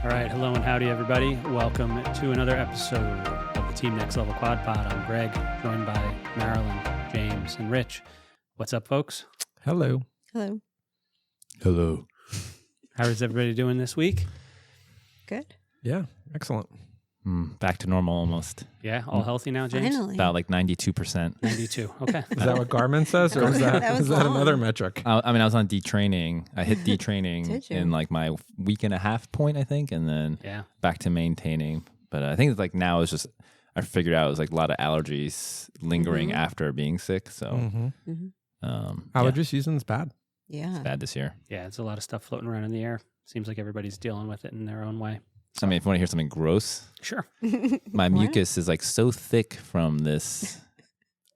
All right, hello and howdy, everybody. Welcome to another episode of the Team Next Level Quad Pod. I'm Greg, joined by Marilyn, James, and Rich. What's up, folks? Hello. Hello. Hello. How is everybody doing this week? Good. Yeah, excellent. Back to normal almost. Yeah, all healthy now, James? Finally. About like 92%. 92. Okay. Is that what Garmin says, or is That was is that long. another metric? I mean, I was on detraining. I hit detraining Did you? in like my week and a half point, I think, and then Yeah. back to maintaining. But I think it's like now it's just, I figured out it was like a lot of allergies lingering after being sick. So Allergy season's bad. Yeah. bad this year. Yeah, it's a lot of stuff floating around in the air. Seems like everybody's dealing with it in their own way. So, I mean, if you want to hear something gross, Sure. my What? mucus is like so thick from this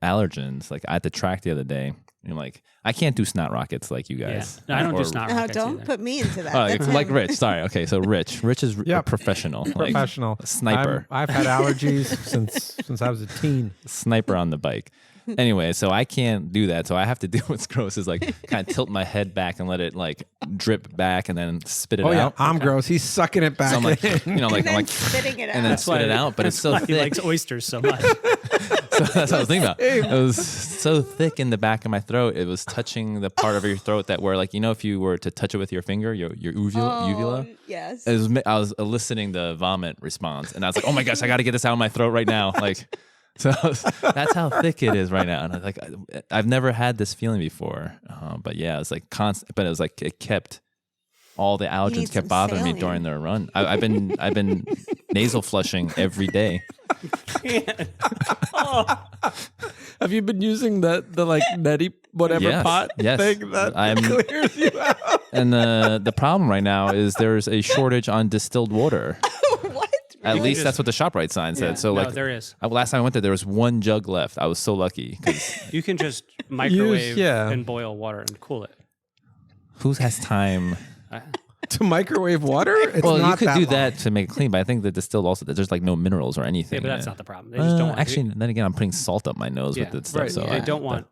allergens. Like I had to track the other day. And like, I can't do snot rockets like you Yeah. guys. No, I don't Or- do snot No, rockets don't either. put me into that. Oh, That's like him. Rich. Sorry. Okay, so Rich is a Yep. professional. Like, Professional. a sniper. I've had allergies since I was a teen. Sniper on the bike. Anyway, so I can't do that. So I have to do what's gross is like kind of tilt my head back and let it like drip back and then spit it Oh yeah, out. I'm gross. He's sucking it back So I'm like, in. you know, like And I'm then like, spitting it out. and then spit it out, but it's so He thick. likes oysters so much. So that's what I was thinking about. It was so thick in the back of my throat. It was touching the part of your throat that where like, you know, if you were to touch it with your finger, your uvula. Yes. I was eliciting the vomit response, and I was like, "Oh my gosh, I got to get this out of my throat right now!" Like, so that's how thick it is right now. And I was like, I've never had this feeling before, but yeah, it's like constant. But it was like it kept all the allergens need kept some bothering me saline. during the run. I've been nasal flushing every day. Have you been using the like neti whatever Yes, pot yes. thing that I'm- clears you out? And the problem right now is there's a shortage on distilled water. What? At least just- that's what the ShopRite sign said. Yeah. So No, like there is. last time I went there was one jug left. I was so lucky because You can just microwave yeah. and boil water and cool it. who has time? To microwave water? It's Well, not you could that do long. that to make it clean, but I think the distilled also there's like no minerals or anything. Yeah, but in that's it. not the problem. They just don't want Actually, then again, I'm putting salt up my nose Yeah, with it stuff. right. So they I, don't want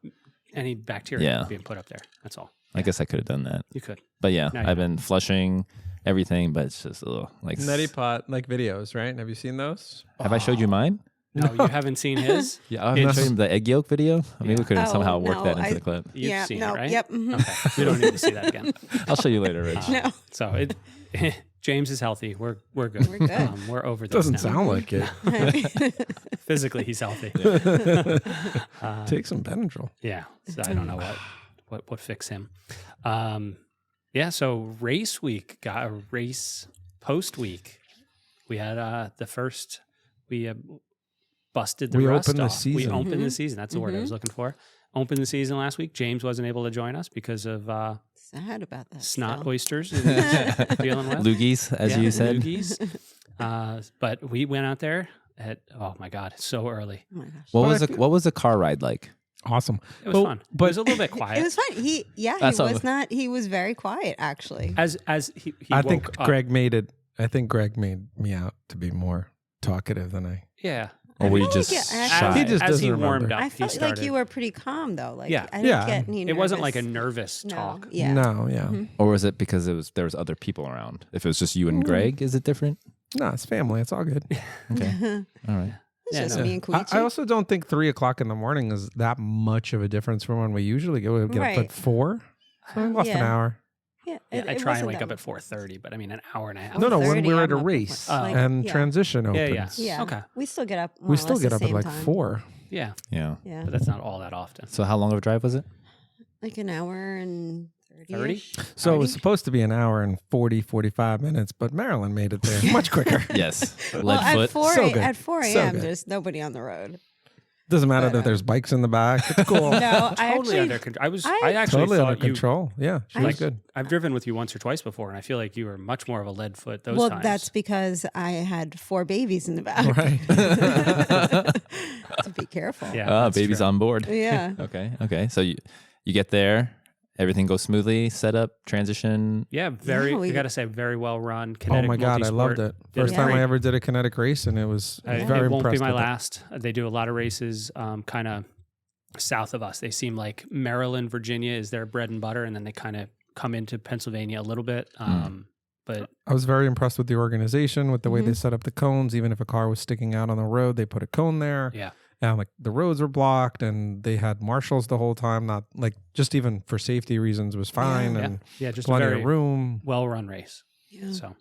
any bacteria Yeah. being put up there. That's all. I guess I could have done that. You could. But yeah, Now you I've know. been flushing everything, but it's just a little like. Neti pot like videos, right? Have you seen those? Have I showed you mine? No, you haven't seen his? Yeah, I haven't showed him the egg yolk video. Maybe we could Oh, somehow work no, that into I- the clip. You've Yeah, seen no, it, right? yep, mhm. Okay. We don't need to see that again. I'll show you later, Rich. No. So it, James is healthy. We're good. We're good. We're over this Doesn't now. sound like it. Physically, he's healthy. Take some Benadryl. Yeah. So I don't know what fix him. Yeah. So race week got a race post week. We had the first. We busted the We rust opened the off. We season. opened the season. That's the word I was looking for. Opened the season last week. James wasn't able to join us because of Sad about that. snot still. oysters he was dealing with. Loogies, as Yeah, you said. loogies. But we went out there at oh my god, so early. Oh my gosh. What was the car ride like? Awesome. It was Well, fun. but- It was a little bit quiet. It was fun. He That's all- was not. He was very quiet actually. as he I woke think up. Greg made it. I think Greg made me out to be more talkative than I. Yeah. Or were you feel like just it actually- shy? He just as he doesn't warmed remember. up, I he felt like started. you were pretty calm though. Like Yeah. I didn't Yeah. get any. It wasn't like a nervous. nervous No. talk. Yeah. No, yeah. Or was it because there was other people around? If it was just you and Greg, is it different? No, it's family. It's all good. Okay. All right. It's Yeah, just no. me and I Koichi. also don't think 3:00 in the morning is that much of a difference from when we usually get up Right. at 4. So we lost an Yeah. hour. Yeah, Yeah, it I try and wasn't wake that up at much. 4:30, but I mean an hour and a half. No, when 4:30, we're at a I'm up race like- and yeah. transition Yeah, opens. yeah. Yeah. Okay. We still get up. more We or still less get the up at same like time. 4. Yeah, Yeah. Yeah. but that's not all that often. So how long of a drive was it? Like an hour and 30. 30? So it was supposed to be an hour and 45 minutes, but Marilyn made it there much quicker. Yes. Well, Lead at foot. 4 So good. at 4 So a.m. good. there's nobody on the road. Doesn't matter But, that there's bikes in the back. It's cool. No, I Totally actually under control. I I- actually Totally thought under you. control. Yeah, she was good. I've driven with you once or twice before, and I feel like you were much more of a lead foot those well, times. that's because I had 4 babies in the back. Right. To be careful. yeah. Ah, that's baby's true. on board. Yeah. Okay. So you get there, everything goes smoothly, setup, transition. Yeah, very. Yeah, we- I gotta say, very well run. Oh Kinetic my God, I loved multisport. it. Did First it time great. I ever did a kinetic race, and it was It very won't be impressed my with it. last. They do a lot of races kind of south of us. They seem like Maryland, Virginia is their bread and butter, and then they kind of come into Pennsylvania a little bit. but I was very impressed with the organization, with the way they Mhm. set up the cones. Even if a car was sticking out on the road, they put a cone there. yeah, And like the roads were blocked, and they had marshals the whole time. Not like just even for safety reasons was fine, yeah, and yeah, just a plenty very of room. well-run race. Yeah. So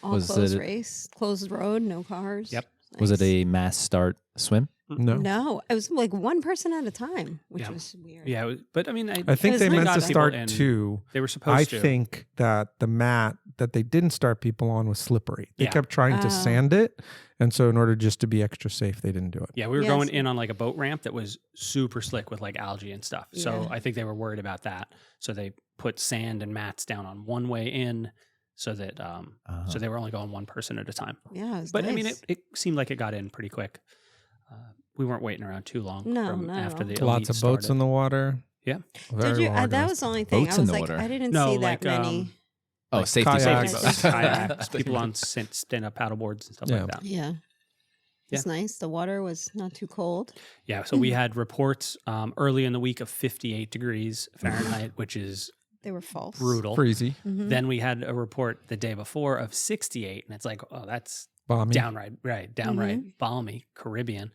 All Was closed it- race, closed road, no cars. Yep. Was it Nice. a mass start swim? No, No, it was like one person at a time, which Yeah. was weird. yeah, but I mean, I think was they nice. meant got to people start in. 2. They were supposed I to. think that the mat that they didn't start people on was slippery. They Yeah. kept trying to Oh. sand it, and so in order just to be extra safe, they didn't do it. Yeah, we were Yes. going in on like a boat ramp that was super slick with like algae and stuff. So Yeah. I think they were worried about that. So they put sand and mats down on one way in, so that so they were only going one person at a time. Yeah, it was But I mean, nice. it seemed like it got in pretty quick. We weren't waiting around too long. No, from not at after all. the Lots of elite boats started. in the water. Yeah. Very Did you? well That organized. was the only thing. Boats I in was the like, water. I didn't No, see that like, many. Oh, Like safety kayaks. boats. kayaks, people on stand-up paddle boards and stuff Yeah. like that. Yeah. It's nice. The water was not too cold. Yeah, so we had reports early in the week of 58 degrees Fahrenheit, which is They were false. brutal. Freezy, Mhm. Then we had a report the day before of 68, and it's like, oh, that's balmy. downright Mm-hmm. balmy Caribbean.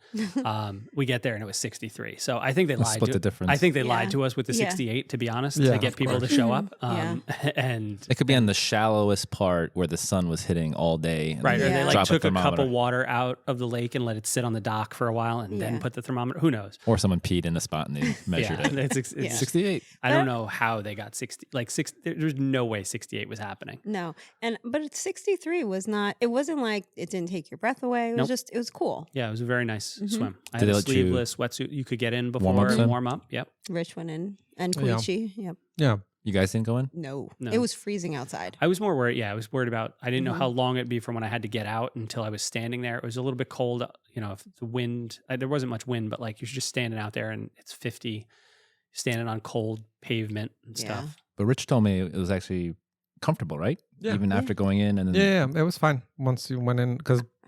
We get there and it was 63. So I think they Let's lied. split To, the difference. I think they Yeah. lied to us with the Yeah. 68, to be honest, Yeah, to get of people to course. show up. Yeah. And It could be on the shallowest part where the sun was hitting all day. And right, or then they Yeah. like drop took a cup thermometer. of water out of the lake and let it sit on the dock for a while, and then Yeah. put the thermometer. Who knows? Or someone peed in the spot and they measured Yeah, it. it's Yeah. 68. I don't know how they got 60. Like there's no way 68 was happening. No, but it's 63 was not. It wasn't like it didn't take your breath away. It was Nope. just. It was cool. Yeah, it was a very nice Mhm. swim. I Did had they a let you sleeveless wetsuit. You could get in before warm up swim? warm up. Yep. Rich went in and Yeah. Queechy. Yep. Yeah, You guys didn't go in? No. No. It was freezing outside. I was more worried. Yeah, I was worried about. I didn't know Mhm. how long it'd be from when I had to get out until I was standing there. It was a little bit cold. You know, if the wind. There wasn't much wind, but like you're just standing out there and it's 50, standing on cold pavement and Yeah. stuff. But Rich told me it was actually comfortable, right? Yeah. Even Yeah. after going in and then yeah, it was fine once you went in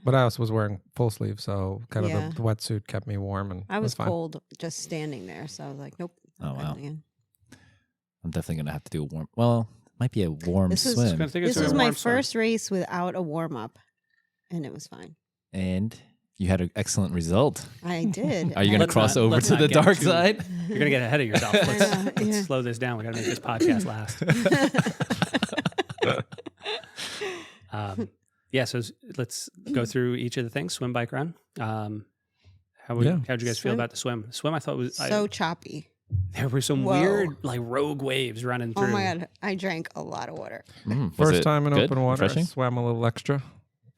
but I also was wearing full sleeve, so kind of Yeah. the wetsuit kept me warm, and I it was fine. cold just standing there, so I was like, nope. Oh, wow. going in. I'm definitely gonna have to do a warm. Well, might be a warm This was- swim. I think it's This a was my warm swim. first race without a warm up, and it was fine. And you had an excellent result. I did. Are you going to Let's cross not- over let's to not the get dark too- side? You're gonna get ahead of yourself. I Let's, know, let's yeah. slow this down. We gotta make this podcast last. Yeah, so let's go through each of the things. Swim, bike, run. How'd you guys feel Swim- about the swim? Swim, I thought was so choppy. there were some Whoa. weird like rogue waves running through. Oh my god, I drank a lot of water. Was First it time in good? open water, I Refreshing? swam a little extra.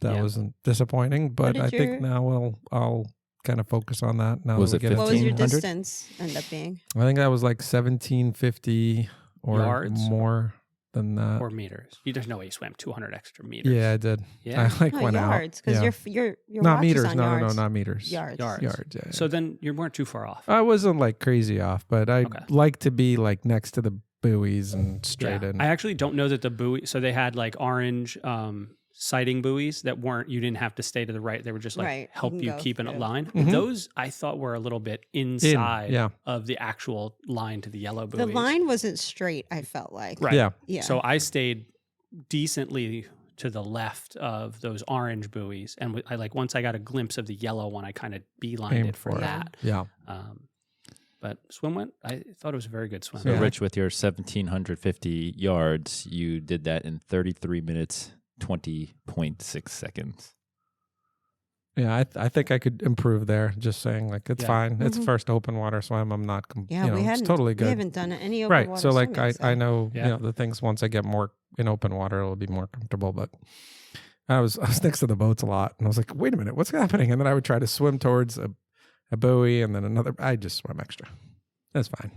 That Yeah. wasn't disappointing, but did I your- think now I'll kind of focus on that. Now Was that we it get What was your 1500. distance end up being? I think that was like 1750 or Yards? more than that. Or meters. There's no way you swam 200 extra meters. Yeah, I did. Yeah. I like No, went yards, out. because Yeah. your Not watch is meters. on No, yards. not meters. Yards. Yards. Yards. Yeah. So then you weren't too far off. I wasn't like crazy off, but I Okay. like to be like next to the buoys and straight in. I actually don't know that the buoy. So they had like orange sighting buoys that weren't. You didn't have to stay to the right. They were just like Right, you help can you go keep in a through. line. Mhm. Those I thought were a little bit inside yeah. of the actual line to the yellow buoys. The line wasn't straight. I felt like. Right. Yeah. Yeah. So I stayed decently to the left of those orange buoys, and I like once I got a glimpse of the yellow one, I kind of beelined Aimed it for for it. that. Yeah. But swim went. I thought it was a very good swim. So, Yeah. Rich, with your 1,750 yards, you did that in 33 minutes, 20.6 seconds. Yeah, I think I could improve there. Just saying, like it's Yeah. fine. It's Mhm. first open water swim. I'm not. Yeah, you know, we it's hadn't. totally We good. haven't done any open Right. water So like swimming, I know Yeah. you know the things once I get more in open water it'll be more comfortable. But I was next to the boats a lot and I was like, wait a minute, what's happening? And then I would try to swim towards a buoy and then another. I just swim extra. That's fine.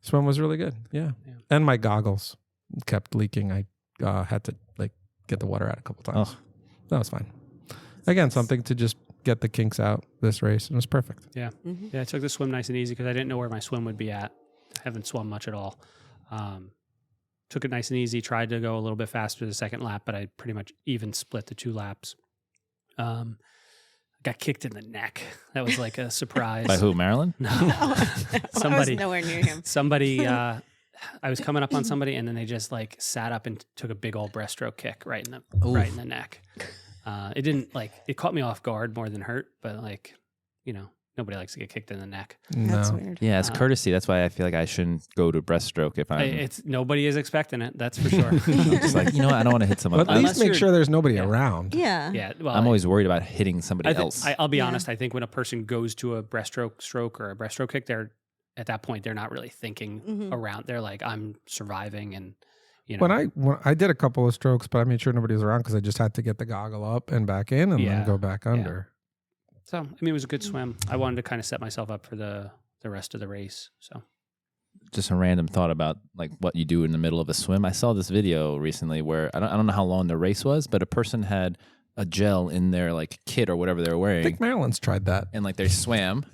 Swim was really good. Yeah. Yeah. And my goggles kept leaking. I had to like get the water out a couple times. Oh. That was fine. Again, something to just get the kinks out this race. And it was perfect. Mhm. Yeah, I took the swim nice and easy because I didn't know where my swim would be at. I haven't swum much at all. Took it nice and easy. Tried to go a little bit faster the second lap, but I pretty much even split the 2 laps. Got kicked in the neck. That was like a surprise. By who, Marilyn? No. I was Somebody- nowhere near him. Somebody I was coming up on somebody, and then they just like sat up and took a big old breaststroke kick right in the neck. It didn't it caught me off guard more than hurt, but nobody likes to get kicked in the neck. That's No. weird. Yeah, it's courtesy. That's why I feel like I shouldn't go to breaststroke if I'm. It's nobody is expecting it. That's for sure. I'm just like, I don't want to hit someone. But at least Unless make you're- sure there's nobody around. Yeah. Yeah, well, I'm always worried about hitting somebody else. I'll be Yeah. honest. I think when a person goes to a breaststroke or a breaststroke kick, they're at that point they're not really thinking Mhm. around. They're like, I'm surviving, and When I did a couple of strokes, but I made sure nobody was around because I just had to get the goggle up and back in and Yeah. then go back under. So it was a good swim. I wanted to kind of set myself up for the rest of the race. So Just a random thought about like what you do in the middle of a swim. I saw this video recently where I don't know how long the race was, but a person had a gel in their like kit or whatever they were I wearing, think Marilyn's tried that. and like they swam.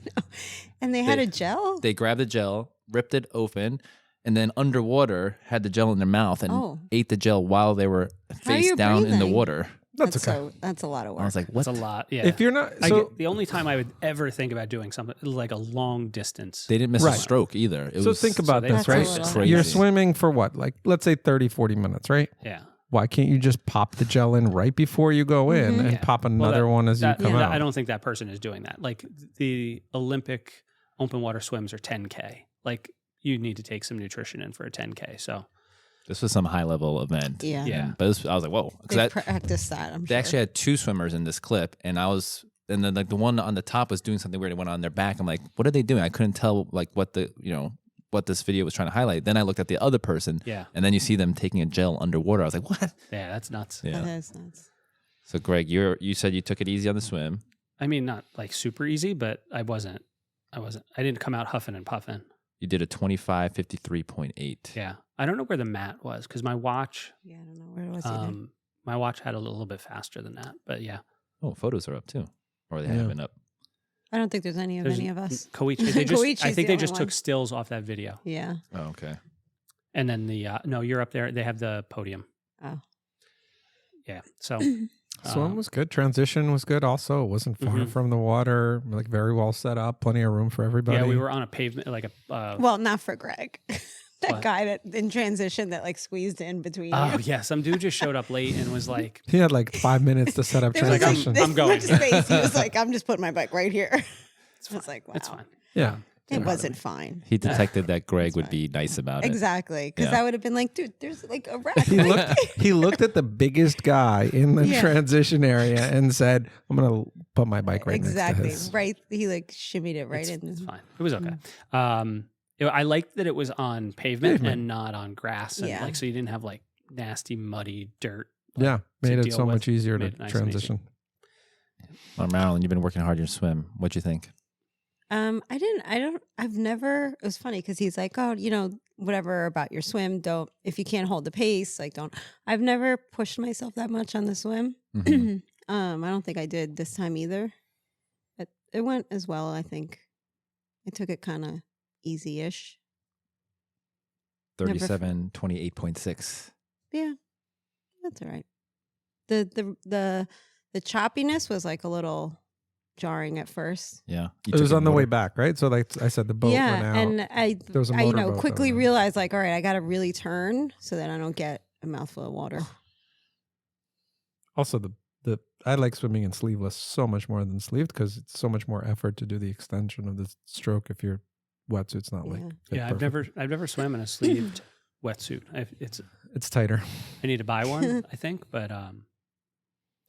And they had They- a gel? They grabbed the gel, ripped it open, and then underwater had the gel in their mouth and Oh. ate the gel while they were How are face you down in the breathing? water. That's okay. That's a lot of work. I was like, what? it's a lot. Yeah. If you're not, so the only time I would ever think about doing something like a long distance. They didn't miss Right. a stroke either. It so was, think about they- this, That's a right? little- Crazy. You're swimming for what? Like, let's say 30, 40 minutes, right? Yeah. Why can't you just pop the gel in right before you go in and Yeah. pop Well, another one as you come out? I don't think that person is doing that. Like the Olympic open water swims are 10K. Like you need to take some nutrition in for a 10K. So This was some high level event. Yeah. Yeah. But I was like, whoa. They Because practiced that, I'm they sure. actually had two swimmers in this clip, and then like the one on the top was doing something weird. It went on their back. I'm like, what are they doing? I couldn't tell like what this video was trying to highlight. Then I looked at the other person, yeah. and then you see them taking a gel underwater. I was like, what? Yeah, that's nuts. That Yeah. is nuts. So Greg, you said you took it easy on the swim. I mean, not like super easy, but I didn't come out huffing and puffing. You did a 25:53.8. Yeah. I don't know where the mat was because my watch, Yeah, I don't know where it was either. my watch had a little bit faster than that. But yeah. Oh, photos are up too, or they Yeah. haven't been up. I don't think there's any of us. Koichi, they just, Koichi's I think the they just only took one. stills off that video. Yeah. Oh, okay. And then no, you're up there. They have the podium. Oh. Yeah. So Swim was good. Transition was good. Also, it wasn't far Mhm. from the water. Like very well set up. Plenty of room for everybody. yeah, we were on a pavement, like a. Well, not for Greg. That What? guy that in transition that like squeezed in between Oh you. yeah, some dude just showed up late and was like, He had like 5 minutes to set up There was like, transition. I'm going. much space. He was like, I'm just putting my bike right here. "It's I was fine. like, wow. It's fine." yeah. It wasn't fine. He detected that Greg That's would fine. be nice about it. Exactly. Because Yeah. I would have been like, dude, there's like a wreck. He looked at the biggest guy in the Yeah. transition area and said, "I'm gonna put my bike right exactly. next to his." Right. He like shimmied it right It's in. fine. It was okay. I liked that it was on pavement and not on grass, and Yeah. so you didn't have like nasty, muddy dirt. Yeah, made it deal so with. much easier to Made it nice and easy. transition. Well, Marilyn, you've been working hard in your swim. What'd you think? It was funny because he's like, oh, whatever about your swim, if you can't hold the pace, like don't. I've never pushed myself that much on the swim. Mhm. I don't think I did this time either. It went as well, I think. I took it kind of easy-ish. 37:28.6. Yeah, that's all right. The choppiness was like a little jarring at first. Yeah. It was on the way back, right? So like I said, the boat went out. and There was a I motorboat that quickly went out. realized like, all right, I got to really turn so that I don't get a mouthful of water. Also, the I like swimming in sleeveless so much more than sleeved because it's so much more effort to do the extension of the stroke if your wetsuit's not like Yeah. fit Yeah, perfect. I've never swam in a sleeved wetsuit. It's tighter. I need to buy one, I think, but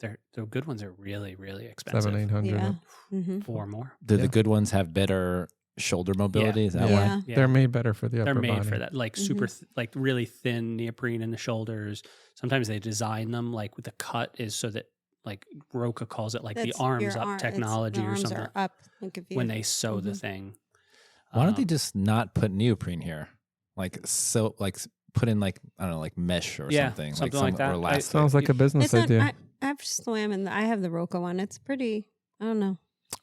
the good ones are really, really expensive. 700-800. Yeah. Mm-hmm. 4 more. Did Yeah. the good ones have better shoulder mobility? Is that Yeah. why? Yeah. They're made better for the upper They're made body. for that, like super, like really thin neoprene in the shoulders. Sometimes they design them like with the cut is so that like Roka calls it like the arms up technology or something Are up. Like if you, when they sew the Mhm. thing. Why don't they Um, just not put neoprene here? Like put in like I don't know, like mesh or Yeah, something, something like that. or elastic. Sounds like a business It's not, idea. I've swam and I have the Roka one. It's pretty. I don't know.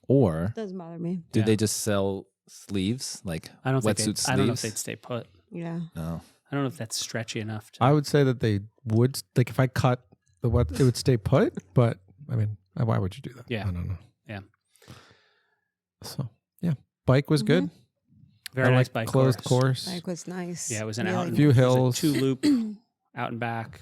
Or It doesn't bother me. do Yeah. they just sell sleeves, like I don't think wetsuit sleeves? I don't know if they'd stay put. Yeah. No. I don't know if that's stretchy enough. To, I would say that they would like if I cut the wet, it would stay put. But I mean, why would you do that? Yeah. I don't know. Yeah. So yeah, bike was good. Very I nice like bike closed course. Bike was nice. Yeah, it was an Really out and Few nice. hills. 2-loop out and back,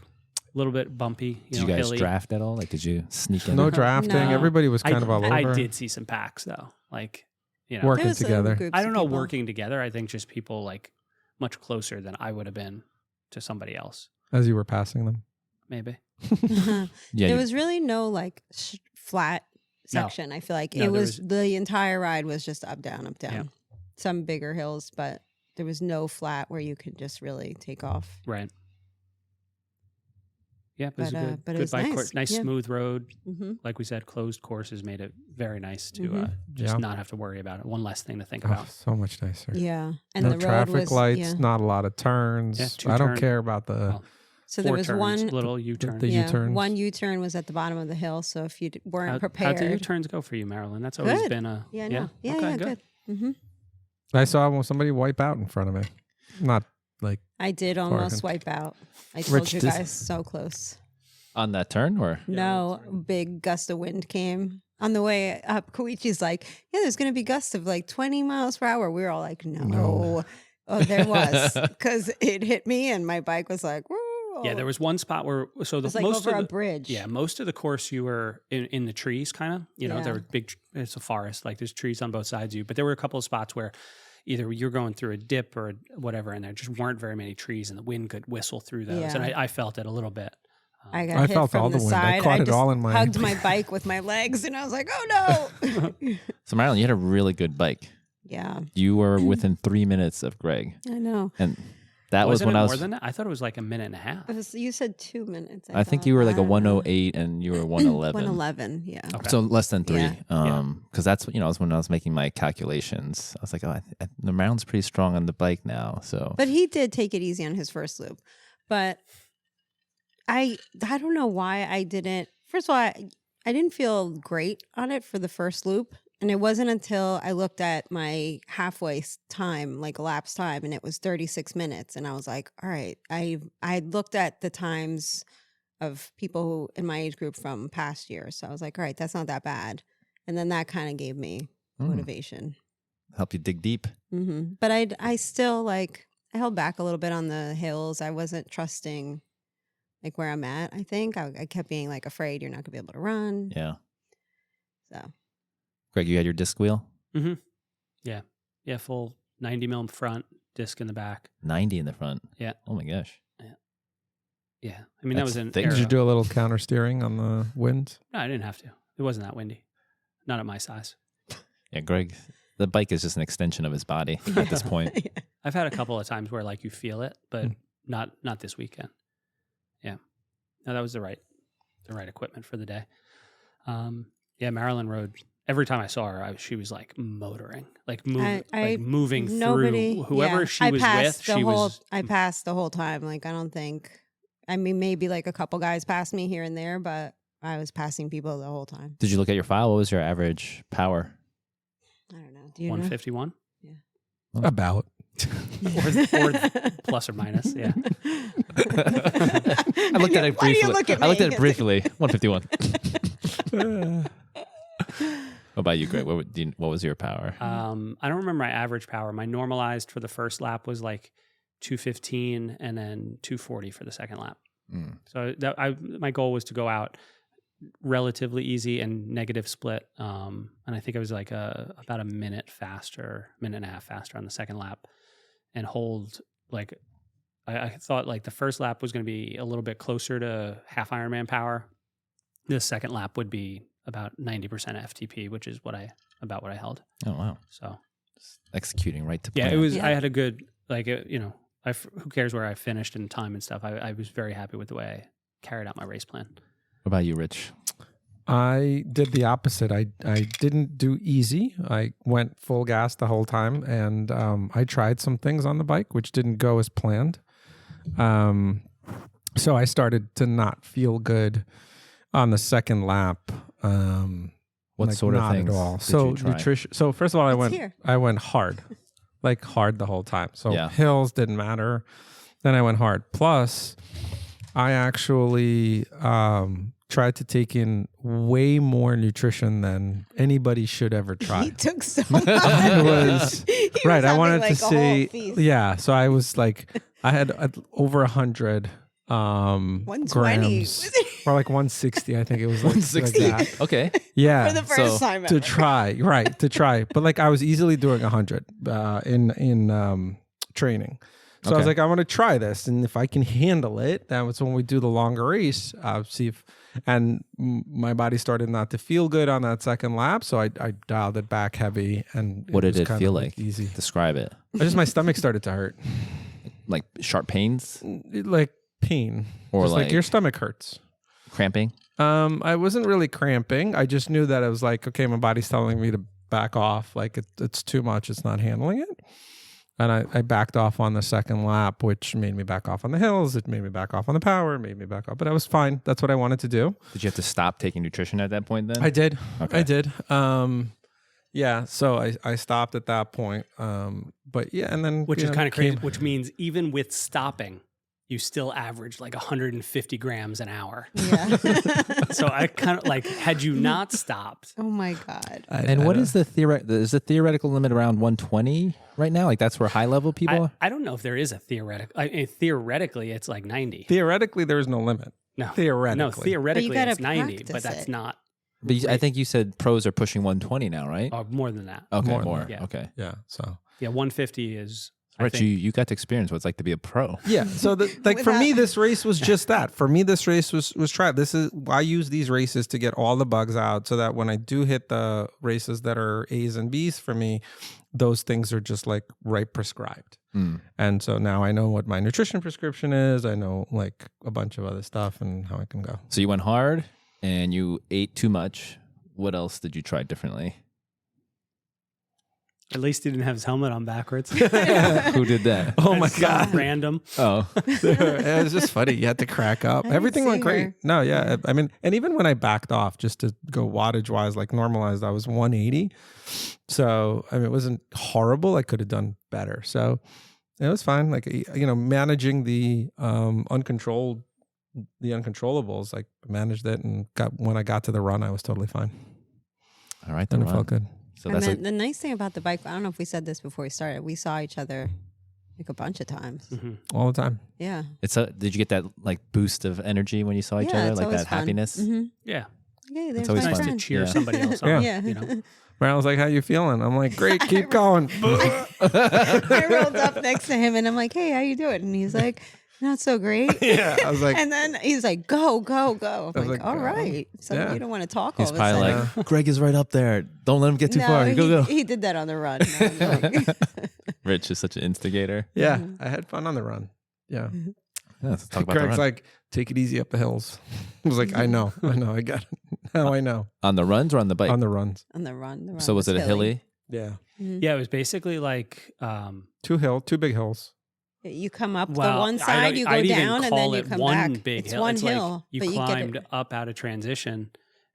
a little bit bumpy. Did you guys hilly. draft at all? Like, did you sneak in? No drafting. No. Everybody was kind of all over. I did see some packs though, like Working There was some together. groups I of don't know people. working together. I think just people like much closer than I would have been to somebody else. As you were passing them. Maybe. Yeah, There you- was really no like flat No. section. I feel like No, it there was the entire ride was just up, down, up, down. Yeah. Some bigger hills, but there was no flat where you could just really take off. Right. Yeah, it was But, a good, but it good was bike nice. course. Nice Yeah. smooth road. Hmm. Like we said, closed courses made it very nice to Mhm. just Yeah. not have to worry about it. One less thing to think Oh, about. so much nicer. Yeah, and No the road traffic was lights, Yeah. not a lot of turns. Yeah, two I don't turn- care about the Well, So there 4 was turns, one. little U-turn. the Yeah, U-turns. one U-turn was at the bottom of the hill. So if you weren't How'd prepared, the U-turns go for you, Marilyn? That's always Good. been a yeah, I know. Yeah, Okay, yeah, good. Hmm. I saw somebody wipe out in front of me. Not like I did almost Oregon. wipe out. I told Rich you did- guys, so close. on that turn, or No, big gust of wind came on the way up. Koichi's like, yeah, there's going to be gusts of like 20 miles per hour. We were all like, no. No. Oh, there was, because it hit me and my bike was like, woo. Yeah, there was one spot where It was like most over of a the, bridge. yeah, most of the course you were in the trees, kind of. You know, Yeah. there were big. It's a forest, like there's trees on both sides of you. But there were a couple of spots where either you're going through a dip or whatever, and there just weren't very many trees, and the wind could whistle through those. And Yeah. I felt it a little bit. I got I hit felt from all the wind. I side. caught it just all in my- hugged my bike with my legs, and I was like, oh no. so Marilyn, you had a really good bike. Yeah, You were within 3 minutes of Greg, I know. and that was Wasn't when it I more was. than that? I thought it was like a minute and a half. You said 2 minutes. I think thought. you were like a I don't know. 108, and you were 111. 111, yeah. Okay. So less than 3. Yeah. Because that's was when I was making my calculations. I was like, oh, the Marilyn's pretty strong on the bike now. So But he did take it easy on his first loop. But I don't know why I didn't. First of all, I didn't feel great on it for the first loop. And it wasn't until I looked at my halfway time, like elapsed time, and it was 36 minutes. And I was like, all right, I looked at the times of people who in my age group from past years. So I was like, all right, that's not that bad. And then that kind of gave me motivation. help you dig deep. But I still like, I held back a little bit on the hills. I wasn't trusting like where I'm at. I think I kept being like afraid you're not gonna be able to run. Yeah. So Greg, you had your disc wheel? Mm-hmm. Yeah, full 90 mil front, disc in the back. 90 in the front. Yeah. Oh my gosh. Yeah, I mean That's that was an. thick. Aero. Did you do a little counter steering on the winds? No, I didn't have to. It wasn't that windy. Not at my size. Yeah, Greg, the bike is just an extension of his body at this point. I've had a couple of times where like you feel it, but not this weekend. Yeah, no, that was the right equipment for the day. Yeah, Marilyn rode. Every time I saw her, she was like motoring, like moving nobody, through whoever yeah. she I was passed with. the She whole, was. I passed the whole time. Like I don't think. I mean, maybe like a couple guys passed me here and there, but I was passing people the whole time. Did you look at your file? What was your average power? I don't know. Do you 151 About. or plus or minus. Yeah. I looked at it Why do briefly. you look at I looked me? at it briefly. 151. What about you, Greg? What was your power? I don't remember my average power. My normalized for the first lap was like 215 and then 240 for the second lap. So my goal was to go out relatively easy and negative split. And I think it was like about a minute and a half faster on the second lap, and hold like I thought like the first lap was going to be a little bit closer to half Ironman power. The second lap would be about 90% FTP, which is about what I held. Oh wow! So Executing right to yeah, plan. it was. Yeah. I had a good who cares where I finished in time and stuff. I was very happy with the way I carried out my race plan. What about you, Rich? I did the opposite. I didn't do easy. I went full gas the whole time, and I tried some things on the bike which didn't go as planned. So I started to not feel good on the second lap. What sort of not things at all. did So you try? nutrition. So first of all, here. I went hard, like hard the whole time. So Yeah. hills didn't matter. Then I went hard. Plus, I actually tried to take in way more nutrition than anybody should ever try. He took so much. I was He right. I having, wanted like, to a whole see, feast. yeah. So I was like, I had over 100 120 grams, or like 160. I think it was like 160. like that. Okay. Yeah, for the first So, time to ever. try, right? To try, but like I was easily doing 100 in training. So I was Okay. like, I want to try this, and if I can handle it, that was when we do the longer race. See if, and my body started not to feel good on that second lap, so I dialed it back heavy. And What did was it kind feel of, like? Easy. Describe it. My stomach started to hurt, Like sharp pains like pain, or just like your like stomach hurts. cramping? I wasn't really cramping. I just knew that I was like, okay, my body's telling me to back off. Like it's too much. It's not handling it. And I backed off on the second lap, which made me back off on the hills. It made me back off on the power. It made me back off. But I was fine. That's what I wanted to do. Did you have to stop taking nutrition at that point then? I did. Okay. I did. Yeah. So I stopped at that point. But yeah, and then Which you is know, kind of crazy. came- Which means even with stopping, you still average like 150 grams an hour. Yeah. So I kind of like, had you not stopped, Oh my God. And what is the theoretical limit around 120 right now? Like that's where high level people. I don't know if there is a theoretical. Theoretically, it's like 90. Theoretically, there is no limit. No, Theoretically. no, theoretically gotta it's 90, but practice that's it. not But I think you said pros are pushing 120 now, right? more than that. Okay, more more. than that. Yeah. Okay. Yeah. So. Yeah, 150 is. I Rich, think- you got to experience what it's like to be a pro. Yeah. So like for me, Without- this race was just that. For me, this race was try. This is I use these races to get all the bugs out, so that when I do hit the races that are A's and B's for me, those things are just like right prescribed. Mm. And so now I know what my nutrition prescription is. I know like a bunch of other stuff and how I can go. So you went hard and you ate too much. What else did you try differently? At least he didn't have his helmet on backwards. Who did that? Oh my It's God. Random. Oh, It was just funny. You had to crack up. I didn't Everything went see great. her. No, yeah. I mean, and even when I backed off just to go wattage wise, like normalized, I was 180. So, I mean, it wasn't horrible. I could have done better. So it was fine. Like, you know, managing the uncontrollables, like managed it and when I got to the run, I was totally fine. all right. And Then it felt good. So And that's then the nice thing about the bike, I don't know if we said this before we started, we saw each other like a bunch of times. Mm-hmm. All the time. Yeah. did you get that like boost of energy when you saw each Yeah, other, it's like always that fun. happiness? Mm-hmm. Yeah. Okay, there's always my Nice fun. to friend. cheer Yeah. somebody else on. Yeah. Yeah. You know? Marianne was like, how you feeling? I'm like, great, keep going. I rolled up next to him and I'm like, hey, how you doing? And he's like, not so great. Yeah. I was like, And then he's like, go, go, go. I I'm was like, like, all right. So yeah. you don't want to talk He's all of a probably sudden. like, Greg is right up there. Don't let him get too no, far. Go. he did that on the run. No, I'm like- Rich is such an instigator. yeah, I had fun on the run. Yeah. Yeah, let's talk about the Greg's run. like, take it easy up the hills. I was like, I know, I got it. Now I know. On the runs or on the bike? On the runs. on the run. The run So was it a hilly? Yeah. Mhm. Yeah, it was basically like, Two big hills. You come up the well, one side, you go I'd even down, and then call you it come one back. big It's hill. one It's hill, like you but you get climbed it. up out of transition,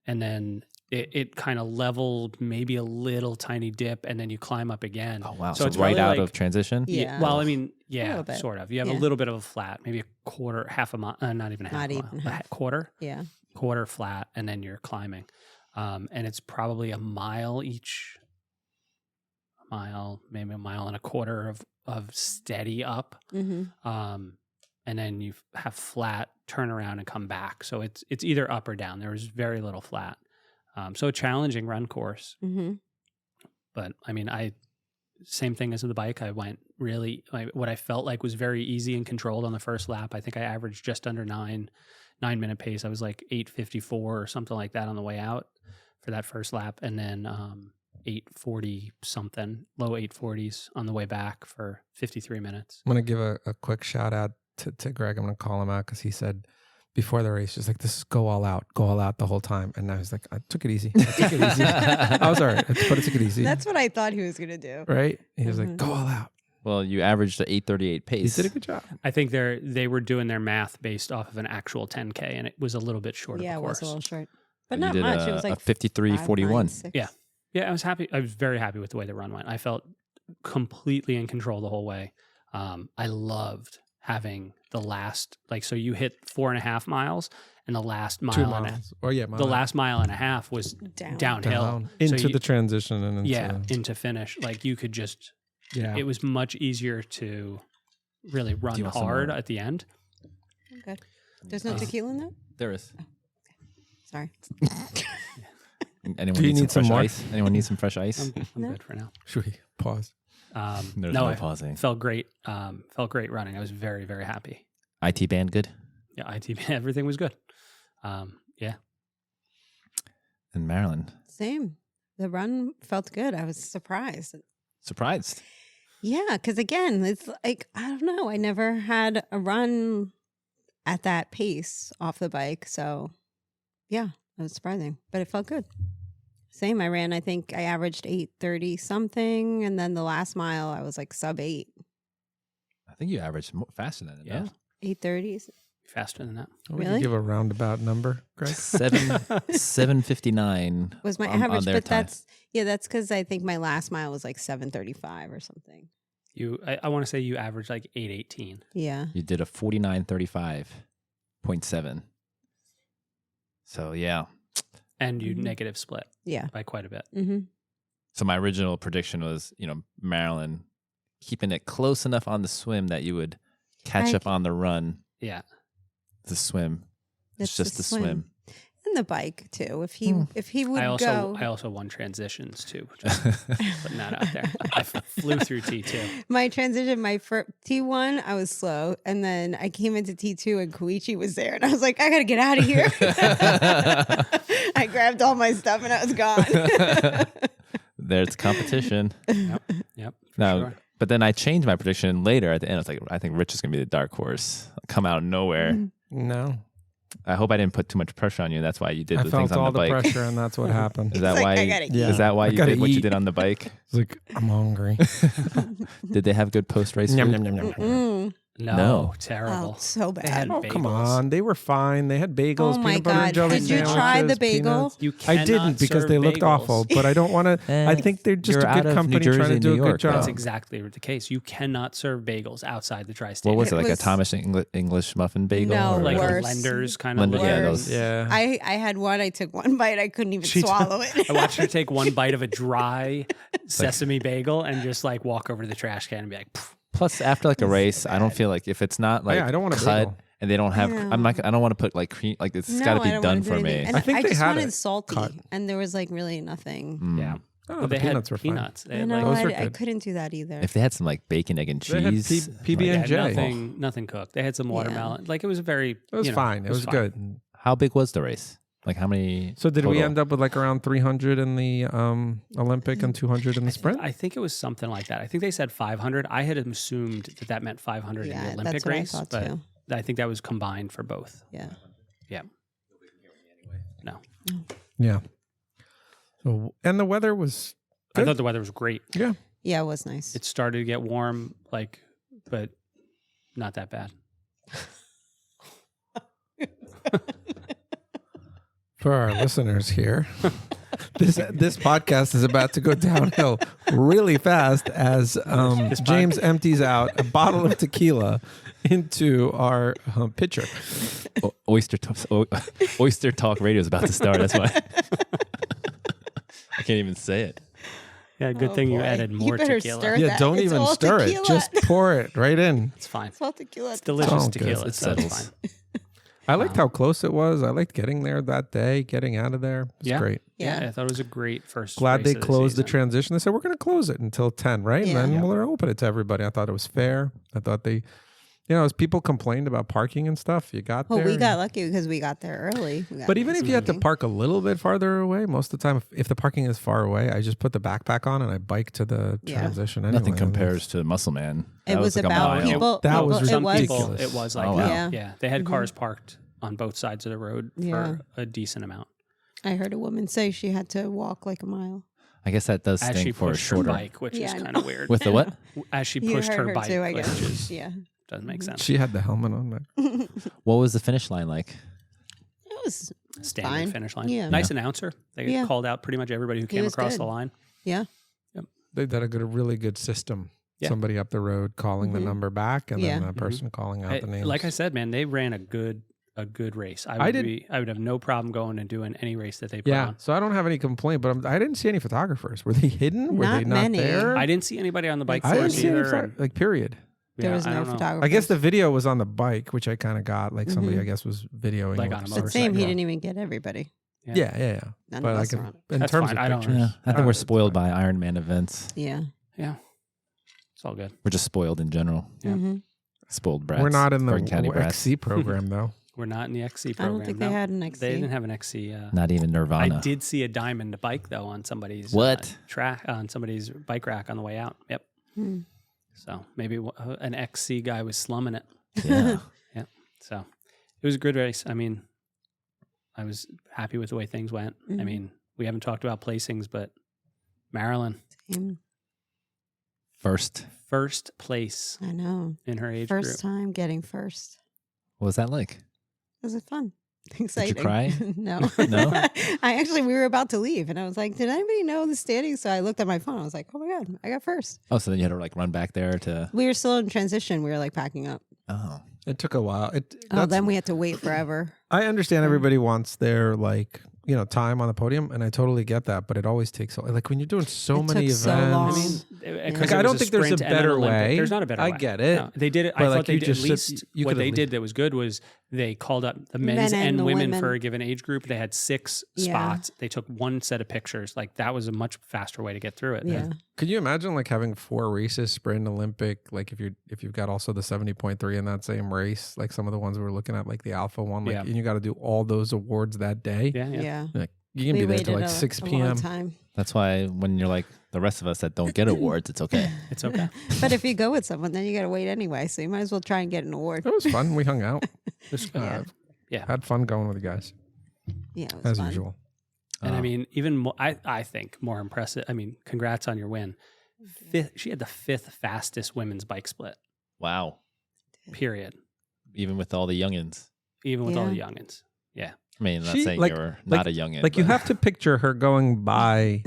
and then it kind of leveled, maybe a little tiny dip, and then you climb up again. Oh wow! So So, it's right really out like- of transition. Yeah. Well, I mean, A yeah, little bit. sort of. You have Yeah. a little bit of a flat, maybe a quarter, half a mile, not even a half Not a mile, even a half. quarter Yeah. flat, and then you're climbing. And it's probably a mile each, maybe a mile and a quarter of steady up. Mm-hmm. And then you have flat, turn around and come back. So it's either up or down. There was very little flat. So a challenging run course. Mm-hmm. But I mean, same thing as the bike. I went really, what I felt like was very easy and controlled on the first lap. I think I averaged just under 9-minute pace. I was like 8:54 or something like that on the way out for that first lap. And then 8:40 something, low 8:40s on the way back for 53 minutes. I'm going to give a quick shout out to Greg. I'm going to call him out because he said before the race, just like, this is go all out the whole time. And now he's like, I took it easy. I was all right, but I took it easy. That's what I thought he was gonna do. right. He was like, Mhm. go all out. Well, you averaged an 8:38 pace. He did a good job. I think they were doing their math based off of an actual 10K, and it was a little bit short Yeah, of it the was course. a little short, but You not did much. It was like a 53:41. 5.96. Yeah. Yeah, I was happy. I was very happy with the way the run went. I felt completely in control the whole way. I loved having the last, so you hit 4.5 miles and the last 2 mile miles. Oh yeah, the last mile and a half was downhill. down into So you- the transition and into, into finish. Like you could just, yeah. it was much easier to really run you want some hard more? at the end. Okay. There's no tequila in that? There is. Sorry. Anyone Do you need need some some fresh more? ice? Anyone need some fresh ice? I'm No. good for now. Should we pause? There's no, no I pausing. felt great. Felt great running. I was very, very happy. IT band good? Yeah, everything was good. Yeah. And Marilyn, Same. The run felt good. I was surprised. surprised. Yeah, because again, it's like, I don't know. I never had a run at that pace off the bike. So, yeah, it was surprising, but it felt good. Same. I ran, I think I averaged 8:30 something. And then the last mile, I was like sub 8. I think you averaged faster than it. Yeah. No? 8:30s. Faster than that. We can Really? give a roundabout number, Greg. 7:59 Was my on average, their but time. that's because I think my last mile was like 7:35 or something. I want to say you averaged like 8:18. Yeah. You did a 49:35.7. So yeah. And you Mhm. negative split Yeah. by quite a bit. Mm-hmm. So my original prediction was, Marilyn keeping it close enough on the swim that you would catch up on the run. Yeah. The swim. It's just the swim. And the bike too. If he would I go. also won transitions too. Just putting that out there. I flew through T2. My transition, my first T1, I was slow, and then I came into T2, and Koichi was there, and I was like, I gotta get out of here. I grabbed all my stuff, and I was gone. There's competition. Yep. No, Sure. but then I changed my prediction later at the end. I was like, I think Rich is gonna be the dark horse. Come out of nowhere. No, I hope I didn't put too much pressure on you. That's why you did I the felt things on all the the bike. pressure, and that's what happened. Is that It's like, why? I gotta Yeah. Is that why I you gotta did what you eat. did on the bike? It's like I'm hungry. Did they have good post race Yum, food? yum, yum, yum. Mm. No, terrible. Oh, so They had bad. Oh, come bagels. on. They were fine. They had bagels, Oh my peanut butter and God. jelly Did you try sandwiches, the bagel? peanuts. You I cannot didn't because serve they looked bagels. awful, but I don't want to. I think they're just You're a out good of New company Jersey trying to and do New a good York. job. That's exactly the case. You cannot serve bagels outside the tri-state. What was it, It like was- a Thomas English muffin bagel? No, or Like worse. Lender's kind of. Lender, yeah, Worse. those. Yeah. I had one. I took one bite. I couldn't even She took- swallow it. I watched her take one bite of a dry sesame bagel and just like walk over to the trash can and be like, "Pff." Plus, after like a race, I don't feel like if it's not like Yeah, I don't want a cut bagel. and they don't have, Yeah. I don't want to put like cream. Like it's No, got to I be don't done wanna do for me. anything. And I think they just had wanted it salty, cut. and there was like really nothing. Mm. yeah. Oh, But the they peanuts had were fine. peanuts. They I had know. like, Those were I good. couldn't do that either. If they had some like bacon, egg, and They had cheese, PB they and had J. nothing cooked. They had some watermelon. Like it was a very. It was fine. It was fine. good. how big was the race? Like how many? So did we total? end up with like around 300 in the Olympic and 200 in the sprint? I think it was something like that. I think they said 500. I had assumed that meant 500 in yeah, the Olympic that's what race, I thought but too. I think that was combined for both. Yeah. Yeah. No, Yeah. So, and the weather was I good. thought the weather was great. Yeah. Yeah, it was nice. It started to get warm, but not that bad. For our listeners here, this podcast is about to go downhill really fast as James empties out a bottle of tequila into our pitcher. Oyster Talk Radio is about to start. That's why I can't even say it. Yeah, good Oh, thing you boy. added You more better tequila. stir Yeah, that. don't It's even all stir it. tequila. Just pour it right in. It's fine. It's all tequila. It's delicious Oh, good. tequila. It So it's settles. fine. I liked how close it was. I liked getting there that day, getting out of there. It was Yeah. great. Yeah, Yeah. I thought it was a great first. Glad race they of closed the season. transition. They said, we're going to close it until 10, right? Yeah. And then Yeah. we'll open it to everybody. I thought it was fair. I thought they, as people complained about parking and stuff, you got Well, there. we got lucky because we got there early. We got But even if you had to something. park a little bit farther away, most of the time, if the parking is far away, I just put the backpack on and I bike to the Yeah. transition anyway. Nothing compares to Muscle Man. It That was like a about mile. people. That people- was it Some was people, it was like Oh, that. wow. Yeah, they had Mhm. cars parked on both sides of the road Yeah. for a decent amount. I heard a woman say she had to walk like a mile. I guess that does As she stink for a pushed her shorter. bike, which Yeah, is I kind know. of weird. With the what? As she You pushed heard her bike, too, I which guess. is, Yeah. doesn't make sense. She had the helmet on there. What was the finish line like? It was Standard fine. finish line. Yeah. Nice announcer. They Yeah. called out pretty much everybody who came was across good. the line. yeah. They did a really good system. Yeah. Somebody up the road calling the Mhm. number back and then Yeah. a person calling out the names. Like I said, man, they ran a good a good race. I I would have no problem going and doing any race that they put Yeah, on. so I don't have any complaint, but I didn't see any photographers. Were they hidden? Were they Not not many. there? I didn't see anybody on the bike I didn't course see any either. like period. There was I no don't know. photographer. I guess the video was on the bike, which I kind of got. Like somebody, Mhm. I guess, was videoing. Like with on a the But motorcycle. same, he motorcycle. didn't even get everybody. Yeah. None But of I us can, are on. in That's terms fine. of I don't- pictures, Yeah, I think we're it's spoiled fine. by Ironman events. Yeah. Yeah. It's all good. We're just spoiled in general. Yeah. hmm Spoiled brats. We're not in the Bergen County brats. XC program though. We're not in the XC I program. don't think no. they had an XC. They didn't have an XC. Not even Nirvana. I did see a diamond bike though on somebody's What? track on somebody's bike rack on the way out. Yep. Hmm. So maybe an XC guy was slumming it. Yeah. So it was a good race. I mean, I was happy with the way things went. I Mhm. mean, we haven't talked about placings, but Marilyn, Same. First. first place I know. in her age First group. time getting first. What was that like? Was it fun? Exciting. cry? No. No? we were about to leave and I was like, did anybody know the standings? So I looked at my phone. I was like, oh my God, I got first. Oh, so then you had to like run back there to. We were still in transition. We were like packing up. Oh. It took a while. Then we had to wait forever. I understand everybody wants their time on the podium, and I totally get that. But it always takes like when you're doing so It many took so events. long. I mean, Yeah. because Like, it I was don't think there's a sprint and an better Olympic. way. There's not a better I way. get it. No, they did it. I But, thought like, they you did just at least you what could at they least- did that was good was they called up the men's Men and and the women women. for a given age group. They had 6 Yeah. spots. They took one set of pictures. Like that was a much faster way to get through it. Yeah. Could you imagine like having 4 races, sprint, Olympic? Like if you've got also the 70.3 in that same race, like some of the ones we were looking at, like the Alpha one, like Yeah. and you got to do all those awards that day. Yeah. Yeah. Like you can We be there till waited like 6 a long p.m. time. That's why when you're like the rest of us that don't get awards, it's okay. It's okay. But if you go with someone, then you got to wait anyway. So you might as well try and get an award. It was fun. We hung out. Yeah. Had fun going with the guys Yeah. It was as fun. usual. And I Oh. mean, even more, I think more impressive. I mean, congrats on your win. She had the 5th fastest women's bike split. Wow. Period. Even with all the youngins. Even with all the youngins. Yeah. I mean, I'm not She, saying like- you're not a youngin. Like you but- have to picture her going by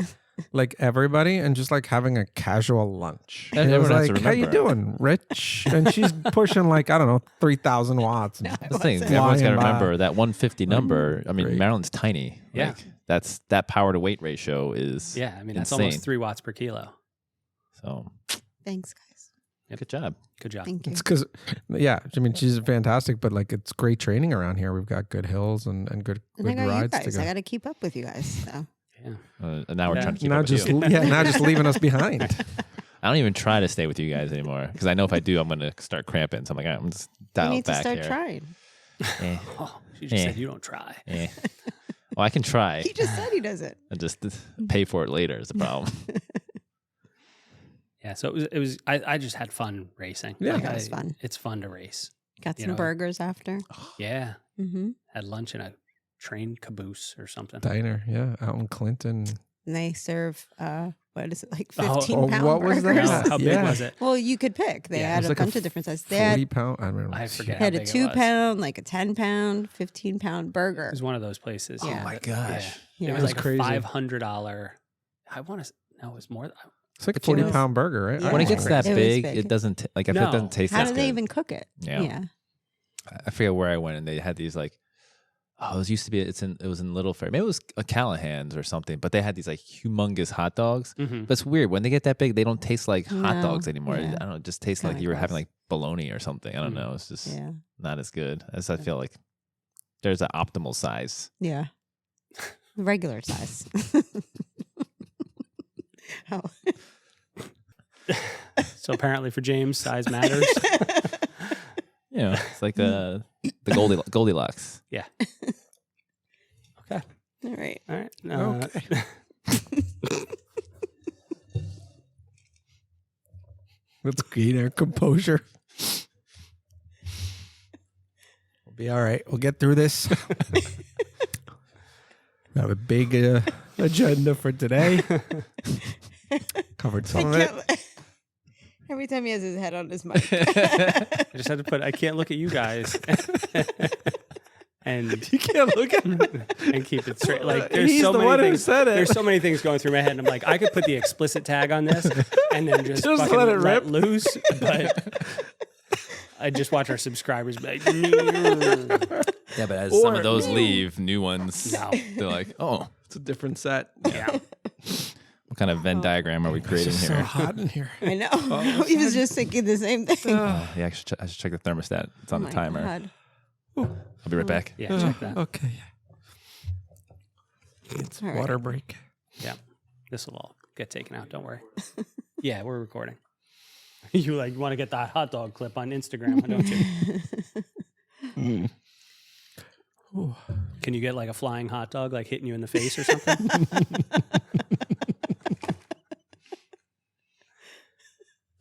like everybody and just like having a casual lunch. And And it was everyone has to like, how you remember. doing, Rich? And she's pushing like, I don't know, 3,000 watts. And That's the thing. wasn't. Everyone's got to Flying by. remember that 150 number. I mean, Great. Maryland's tiny. Yeah. Like, that's that power to weight ratio is Yeah. I mean, that's insane. almost 3 watts per kilo. So Thanks, guys. good job. Good job. Thank you. it's because, yeah, I mean, she's fantastic, but like it's great training around here. We've got good hills and good, And I good got you rides to guys. go. I got to keep up with you guys. So. Yeah. And now we're Yeah. trying to keep Now up with just you. now just leaving us behind. I don't even try to stay with you guys anymore because I know if I do, I'm going to start cramping. So I'm like, all right, I'm just You dial it need to back start here. trying. Eh, Oh, she just Eh. said you don't try. eh. Well, I can try He just said he does it. and just pay for it later is the problem. Yeah. So it was, I just had fun racing. Yeah. That was fun. It's fun to race. Got You some know. burgers after. Yeah. Mm-hmm. Had lunch in a train caboose or something. Diner, yeah, out in Clinton. And they serve, what is it, like Oh, 15-pound what was burgers? that? How big Yeah. was it? Well, you could pick. They Yeah, it had was a like a bunch of different sizes. They had 40-pound. I don't know. I forget. had how a big it was. 2-pound, like a 10-pound, 15-pound It burger. was one of those places. Oh my that- gosh. Yeah. It was That's like crazy. a $500. I want to. No, it was more. It's like a But you know- 40-pound burger, right? Yeah. When it Oh, gets crazy. that It was big, big. it doesn't like if No. it doesn't taste How as do they good. even cook it? Yeah. I forget where I went and they had these like, it was used to be. It was in Little Fair. Maybe it was a Callahan's or something. But they had these like humongous hot dogs. Mm-hmm. But it's weird when they get that big, they don't taste like hot No. dogs anymore. Yeah. I don't know. It just tastes like Kinda you were gross. having like bologna or something. I don't Mm. know. It's just Yeah. not as good as I feel like. There's an optimal size. Yeah. Regular size. Oh. So apparently for James, size matters. You know, it's like the Goldilocks. Okay. All right. All right. Okay. Let's gain our composure. We'll be all right. We'll get through this. We have a big agenda for today. Covered some of it. Every time he has his head on his mic. I just had to put. I can't look at you guys. And You can't look at and keep it straight. Like there's He's so the many one who things. said it. There's so many things going through my head, and I'm like, I could put the explicit tag on this, and then just Just fucking let it rip. loose. But I just watch our subscribers be like, Yeah, but as some of those leave, new ones, no. they're like, oh, It's a different set. Yeah. what kind of Venn diagram are we creating It's so here? hot in here. I know. He was just thinking the same thing. Yeah, I should check the thermostat. It's on Oh the my timer. God. I'll be right back. Yeah, check that. Okay. It's All right. water break. Yeah. This will all get taken out. Don't worry. Yeah, we're recording. You want to get that hot dog clip on Instagram, don't you? Ooh. Can you get like a flying hot dog, like hitting you in the face or something?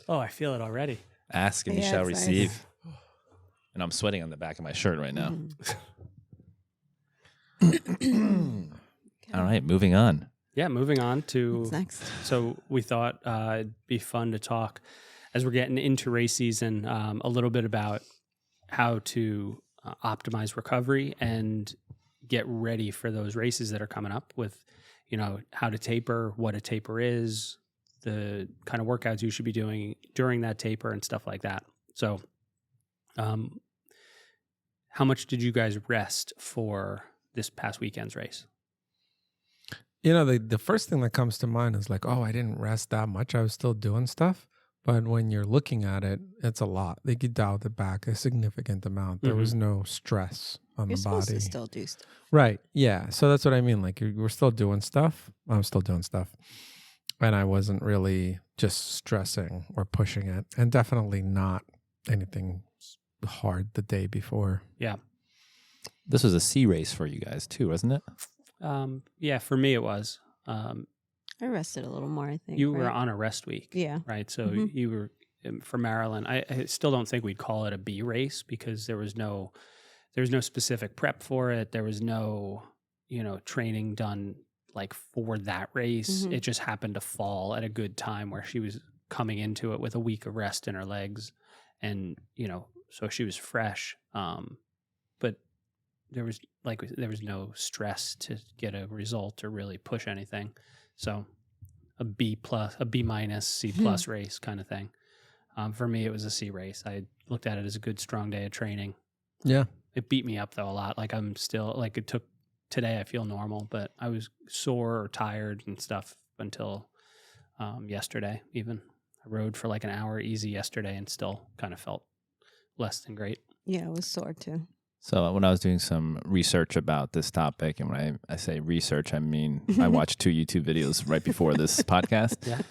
Oh, I feel it already. Ask and you Yeah, shall it's nice. receive. And I'm sweating on the back of my shirt right now. All right, moving on. Yeah, moving on to. What's next? So we thought it'd be fun to talk as we're getting into race season a little bit about how to optimize recovery and get ready for those races that are coming up with, how to taper, what a taper is, the kind of workouts you should be doing during that taper and stuff like that. So how much did you guys rest for this past weekend's race? The first thing that comes to mind is like, oh, I didn't rest that much. I was still doing stuff. But when you're looking at it, it's a lot. They could dial it back a significant amount. There was no stress on You're the supposed body. to still do stuff. Right. Yeah. So that's what I mean. Like we're still doing stuff. I'm still doing stuff. And I wasn't really just stressing or pushing it. And definitely not anything hard the day before. Yeah. This was a C race for you guys too, wasn't it? Yeah, for me it was. I rested a little more, I think. You were right? on a rest week. Yeah. Right. So Mhm. you were for Marilyn. I still don't think we'd call it a B race because there was no specific prep for it. There was no, training done like for that race. Mhm. It just happened to fall at a good time where she was coming into it with a week of rest in her legs. And, so she was fresh. But there was no stress to get a result or really push anything. So a B plus, a B minus, C plus race kind of thing. For me, it was a C race. I looked at it as a good, strong day of training. Yeah. It beat me up though a lot. Like I'm still it took today. I feel normal, but I was sore or tired and stuff until yesterday. Even I rode for like an hour easy yesterday and still kind of felt less than great. Yeah, it was sore too. So when I was doing some research about this topic, and when I say research, I mean I watched 2 YouTube videos right before this podcast. Yeah.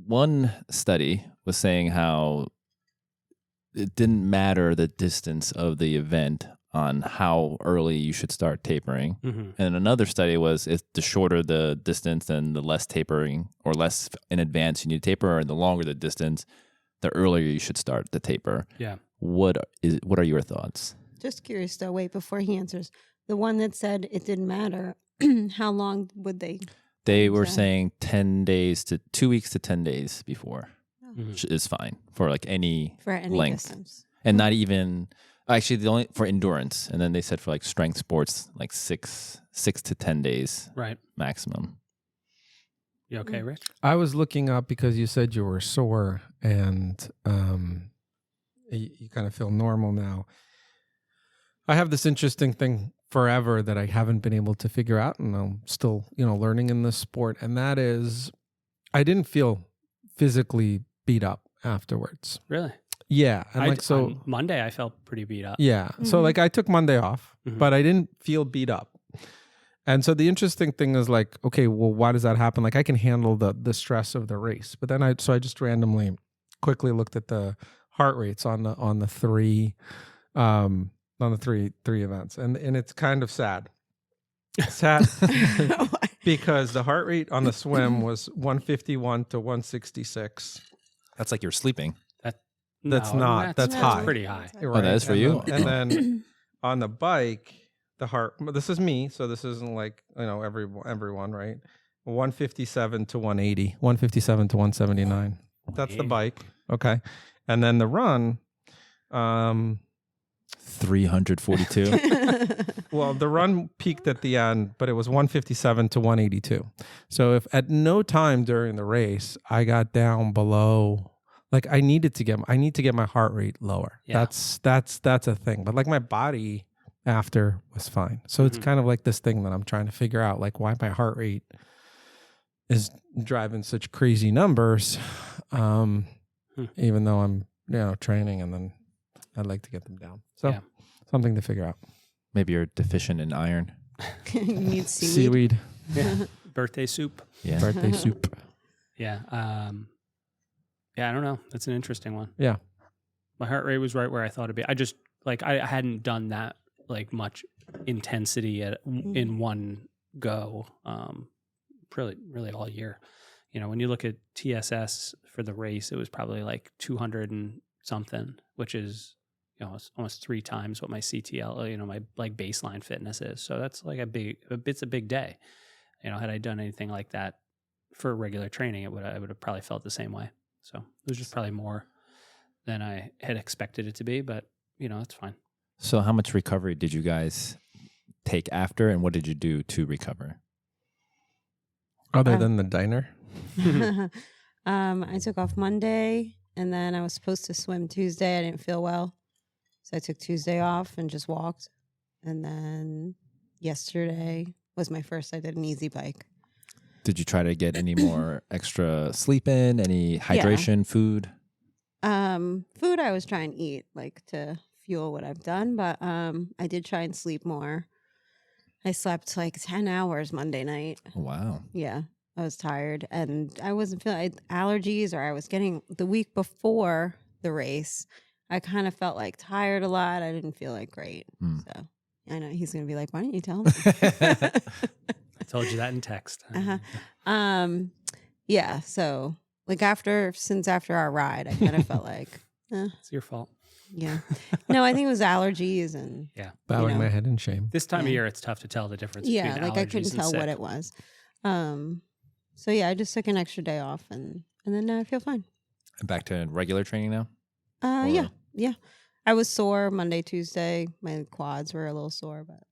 One study was saying how it didn't matter the distance of the event on how early you should start tapering. Mm-hmm. And another study was if the shorter the distance, then the less tapering or less in advance you need to taper, and the longer the distance, the earlier you should start the taper. Yeah. What are your thoughts? Just curious though, wait, before he answers. The one that said it didn't matter, how long would they? They were Okay. saying 10 days to 2 weeks to 10 days before Mhm. which is fine for like any For any length. distance. And not even actually the only for endurance. And then they said for like strength sports, like 6 to 10 days Right. maximum. You okay, Rich? I was looking up because you said you were sore and you kind of feel normal now. I have this interesting thing forever that I haven't been able to figure out, and I'm still, learning in this sport. And that is, I didn't feel physically beat up afterwards. Really? Yeah. And on Monday, I felt pretty beat up. yeah. So Mhm. like I took Monday off, Mhm. but I didn't feel beat up. And so the interesting thing is like, okay, well, why does that happen? Like I can handle the stress of the race, but then I just randomly quickly looked at the heart rates on the three events, and it's kind of sad. Sad because the heart rate on the swim was 151 to 166. That's like you're sleeping. That's not. That's high. pretty high. Right. that is for And you? then- And then on the bike, the heart. This is me, so this isn't like everyone, right? 157 to 180, 157 to 179. That's the bike. Okay, and then the run. 342. Well, the run peaked at the end, but it was 157 to 182. So if at no time during the race I got down below like I need to get my heart rate lower. Yeah. That's a thing. But like my body after was fine. So it's kind of like this thing that I'm trying to figure out, like why my heart rate is driving such crazy numbers, even though I'm training, and then I'd like to get them down. So something to figure out. Maybe you're deficient in iron. You need Seaweed. Yeah. Birthday soup. Yeah. Birthday soup. Yeah. Yeah, I don't know. That's an interesting one. Yeah. My heart rate was right where I thought it'd be. I just like I hadn't done that like much intensity in one go. Really all year. You know, when you look at TSS for the race, it was probably like 200 and something, which is almost 3 times what my CTL, my like baseline fitness is. So that's like it's a big day. You know, had I done anything like that for regular training, I would have probably felt the same way. So it was just probably more than I had expected it to be, but it's fine. So how much recovery did you guys take after, and what did you do to recover? Other than the diner? I took off Monday, and then I was supposed to swim Tuesday. I didn't feel well, so I took Tuesday off and just walked. And then yesterday was my first. I did an easy bike. Did you try to get any more extra sleep in? Any hydration, food? Food I was trying to eat, like to fuel what I've done, but I did try and sleep more. I slept like 10 hours Monday night. Wow. Yeah, I was tired, and I wasn't feeling allergies, or I was getting the week before the race. I kind of felt like tired a lot. I didn't feel like great. So I know he's going to be like, why didn't you tell me? I told you that in text. Yeah. So like since after our ride, I kind of felt like, It's your fault. yeah. No, I think it was allergies and Bowing my head in shame. This time of year, it's tough to tell the difference. yeah, between like I allergies couldn't and tell sick. what it was. So yeah, I just took an extra day off, and then now I feel fine. And back to regular training now? Yeah. I was sore Monday, Tuesday. My quads were a little sore, but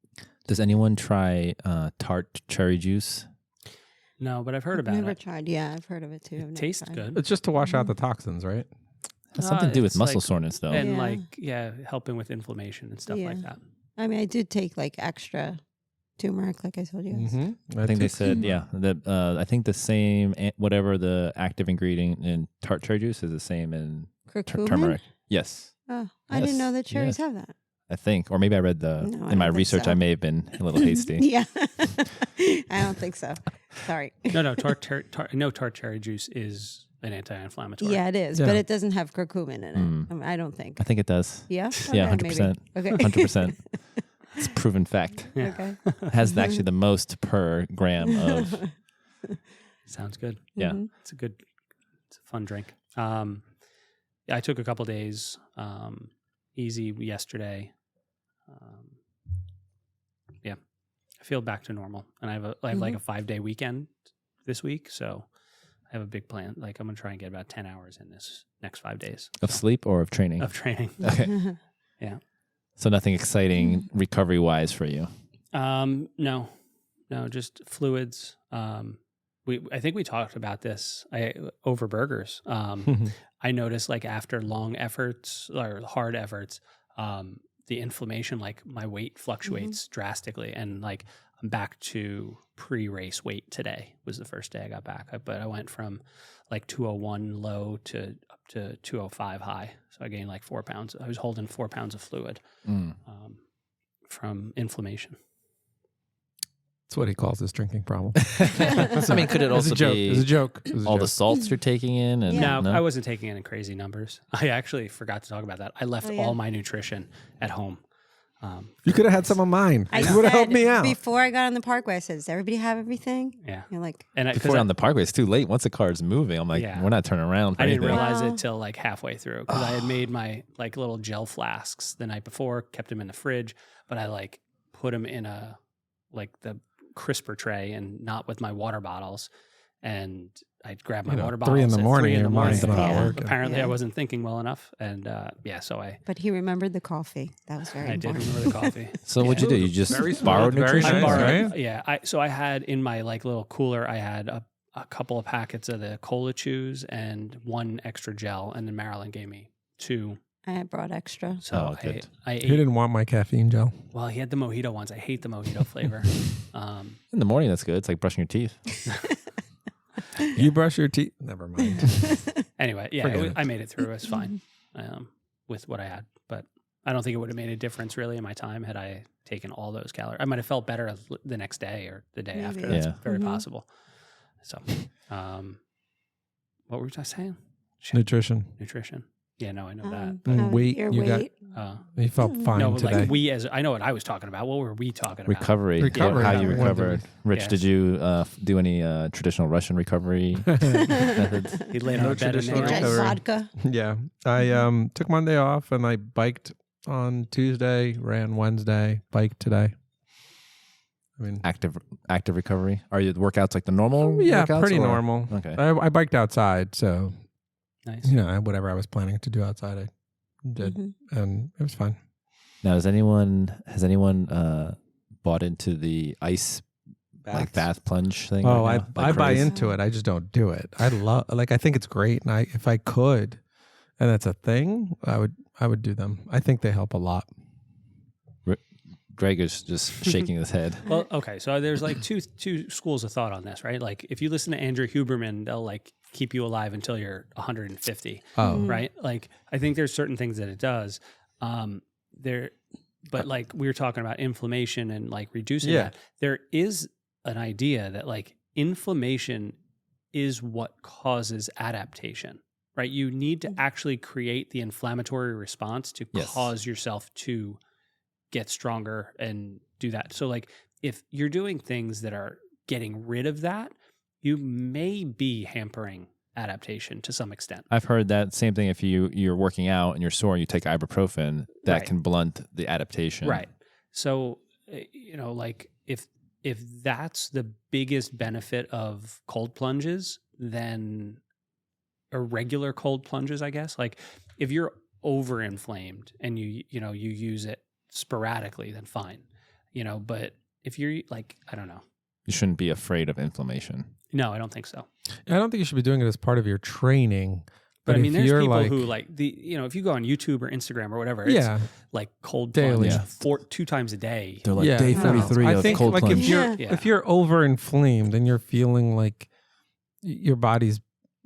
Does anyone try tart cherry juice? No, but I've heard about never it. tried. Yeah, I've heard of it too. I've It never tastes tried. good. It's just to wash out the toxins, right? Has something to do with It's muscle like- soreness, though. And Yeah. helping with inflammation and stuff like that. I mean, I did take like extra turmeric, like I told you guys. Mm-hmm. I think they said, I think the same, whatever the active ingredient in tart cherry juice is the same in Curcumin? turmeric. Yes, Oh, I didn't know Yes, that cherries yes. have that. I think. Or maybe I read No, I in my don't think research, so. I may have been a little hasty. Yeah. I don't think so. Sorry. No, tart cherry juice is an anti-inflammatory. Yeah, it is, Yeah. but it doesn't have curcumin in it. Mm. I mean, I don't think. I think it does. Yeah? Yeah, Okay, 100%. maybe. Okay. 100%. It's proven fact. Yeah. Okay. It has actually the most per gram of. Sounds good. Yeah. Mhm. It's a fun drink. I took a couple days easy yesterday. I feel back to normal, and I have like a 5-day weekend this week, so I have a big plan. Like I'm gonna try and get about 10 hours in this next 5 days Of sleep or of training? of training. Okay. Yeah. So nothing exciting recovery wise for you. No, just fluids. I think we talked about this over burgers. I noticed like after long efforts or hard efforts, the inflammation, like my weight fluctuates drastically, and like I'm back to pre-race weight today was the first day I got back. But I went from like 201 low to up to 205 high. So I gained like 4 pounds. I was holding 4 pounds of fluid from inflammation. That's what he calls his drinking problem. I mean, could it also be It's a joke. It was a all the joke. salts you're taking in? And Yeah. No, I wasn't taking any crazy numbers. I actually forgot to talk about that. I left all my nutrition at home. You could have had some of mine. You would have helped me out. Before I got on the parkway, I said, does everybody have everything? Yeah. You're like, And Before on the parkway, it's too late. Once the car's moving, I'm like, Yeah. we're not turning around. For I didn't anything. realize Wow. it till like halfway through because I had made my like little gel flasks the night before, kept them in the fridge, but I like put them in a like the crisper tray and not with my water bottles. And I grabbed my water bottles 3 in the at morning, 3 in your the morning. mind's not Yeah. working. Apparently, I Yeah. wasn't thinking well enough, and so I but he remembered the coffee. That was very did important. remember the coffee. So what'd you do? You just Very smart, borrowed very nutrition? nice, I borrowed, right? yeah. So I had in my like little cooler, I had a couple of packets of the cola chews and 1 extra gel, and then Marilyn gave me 2. I had brought extra. So Oh, good. I He ate. didn't want my caffeine gel. Well, he had the mojito ones. I hate the mojito flavor. In the morning, that's good. It's like brushing your teeth. You brush your teeth. Never mind. Anyway, yeah, Forget it. I made it through. It was fine with what I had, but I don't think it would have made a difference really in my time had I taken all those calories. I might have felt better the next day or the day after. Maybe. That's Yeah. very possible. So, what were we just saying? Shit. Nutrition. Nutrition. Yeah, no, I know that. And how- weight, your you got- weight. You felt fine No, but today. like I know what I was talking about. What were we talking about? Recovery. Recovery. How you Yeah. recovered. Rich, Yes. did you do any traditional Russian recovery methods? He laid No on a bed and traditional I drank nails. recovery. vodka. Yeah. I took Monday off and I biked on Tuesday, ran Wednesday, biked today. I mean, Active recovery. Are your workouts like the normal? yeah, workouts, pretty or- normal. Okay. I biked outside, so Nice. whatever I was planning to do outside, I did, Mhm. and it was fun. Now, has anyone bought into the ice like bath plunge thing? Oh, right I now? Like buy craze? into it. I just don't do it. I think it's great, and if I could, and that's a thing, I would do them. I think they help a lot. Greg is just shaking his head. Well, okay. So there's like two schools of thought on this, right? Like if you listen to Andrew Huberman, they'll like keep you alive until you're 150, Oh, right? Like I think there's certain things that it does. But like we were talking about inflammation and like reducing Yeah. that. There is an idea that like inflammation is what causes adaptation, right? You need to actually create the inflammatory response to Yes. cause yourself to get stronger and do that. So like if you're doing things that are getting rid of that, you may be hampering adaptation to some extent. I've heard that same thing. If you're working out and you're sore, and you take ibuprofen, that Right. can blunt the adaptation. Right. So like if that's the biggest benefit of cold plunges, then irregular cold plunges, I guess. Like if you're overinflamed and you use it sporadically, then fine. But if you're like, I don't know. You shouldn't be afraid of inflammation. No, I don't think so. I don't think you should be doing it as part of your training. But I mean, if there's you're people like, who like if you go on YouTube or Instagram or whatever, it's yeah, like cold Daily. plunge 2 times a day. They're like Yeah. day No. 43 I of think cold like plunge. if you're Yeah. Yeah. if you're overinflamed and you're feeling like your body's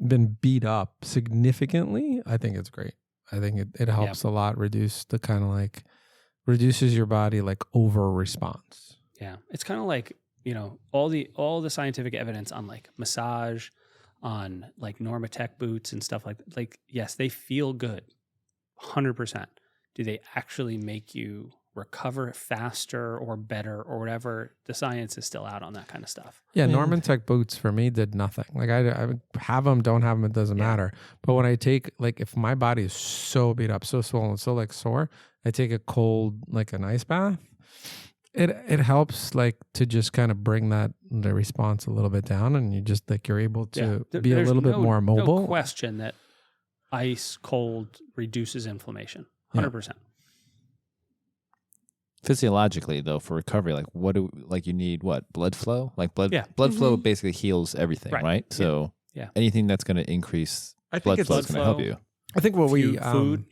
been beat up significantly, I think it's great. I think it helps a lot reduces your body like over response. Yeah. It's kind of like, all the scientific evidence on like massage, on like Normatec boots and stuff like yes, they feel good. 100%. Do they actually make you recover faster or better or whatever? The science is still out on that kind of stuff. Yeah, Yeah. Normatec boots for me did nothing. Like I would have them, don't have them, it doesn't Yeah. matter. But when I take like if my body is so beat up, so swollen, so like sore, I take a cold like an ice bath. It helps like to just kind of bring the response a little bit down, and you just like you're able to be a There's little bit more mobile. No question that ice cold reduces inflammation. 100%. Physiologically, though, for recovery, like you need what? Blood flow? Like blood Yeah. flow Mhm. basically heals everything, Right. right? So Yeah. anything that's going to increase I think blood it's flow is blood going to help flow. you. I think what we food,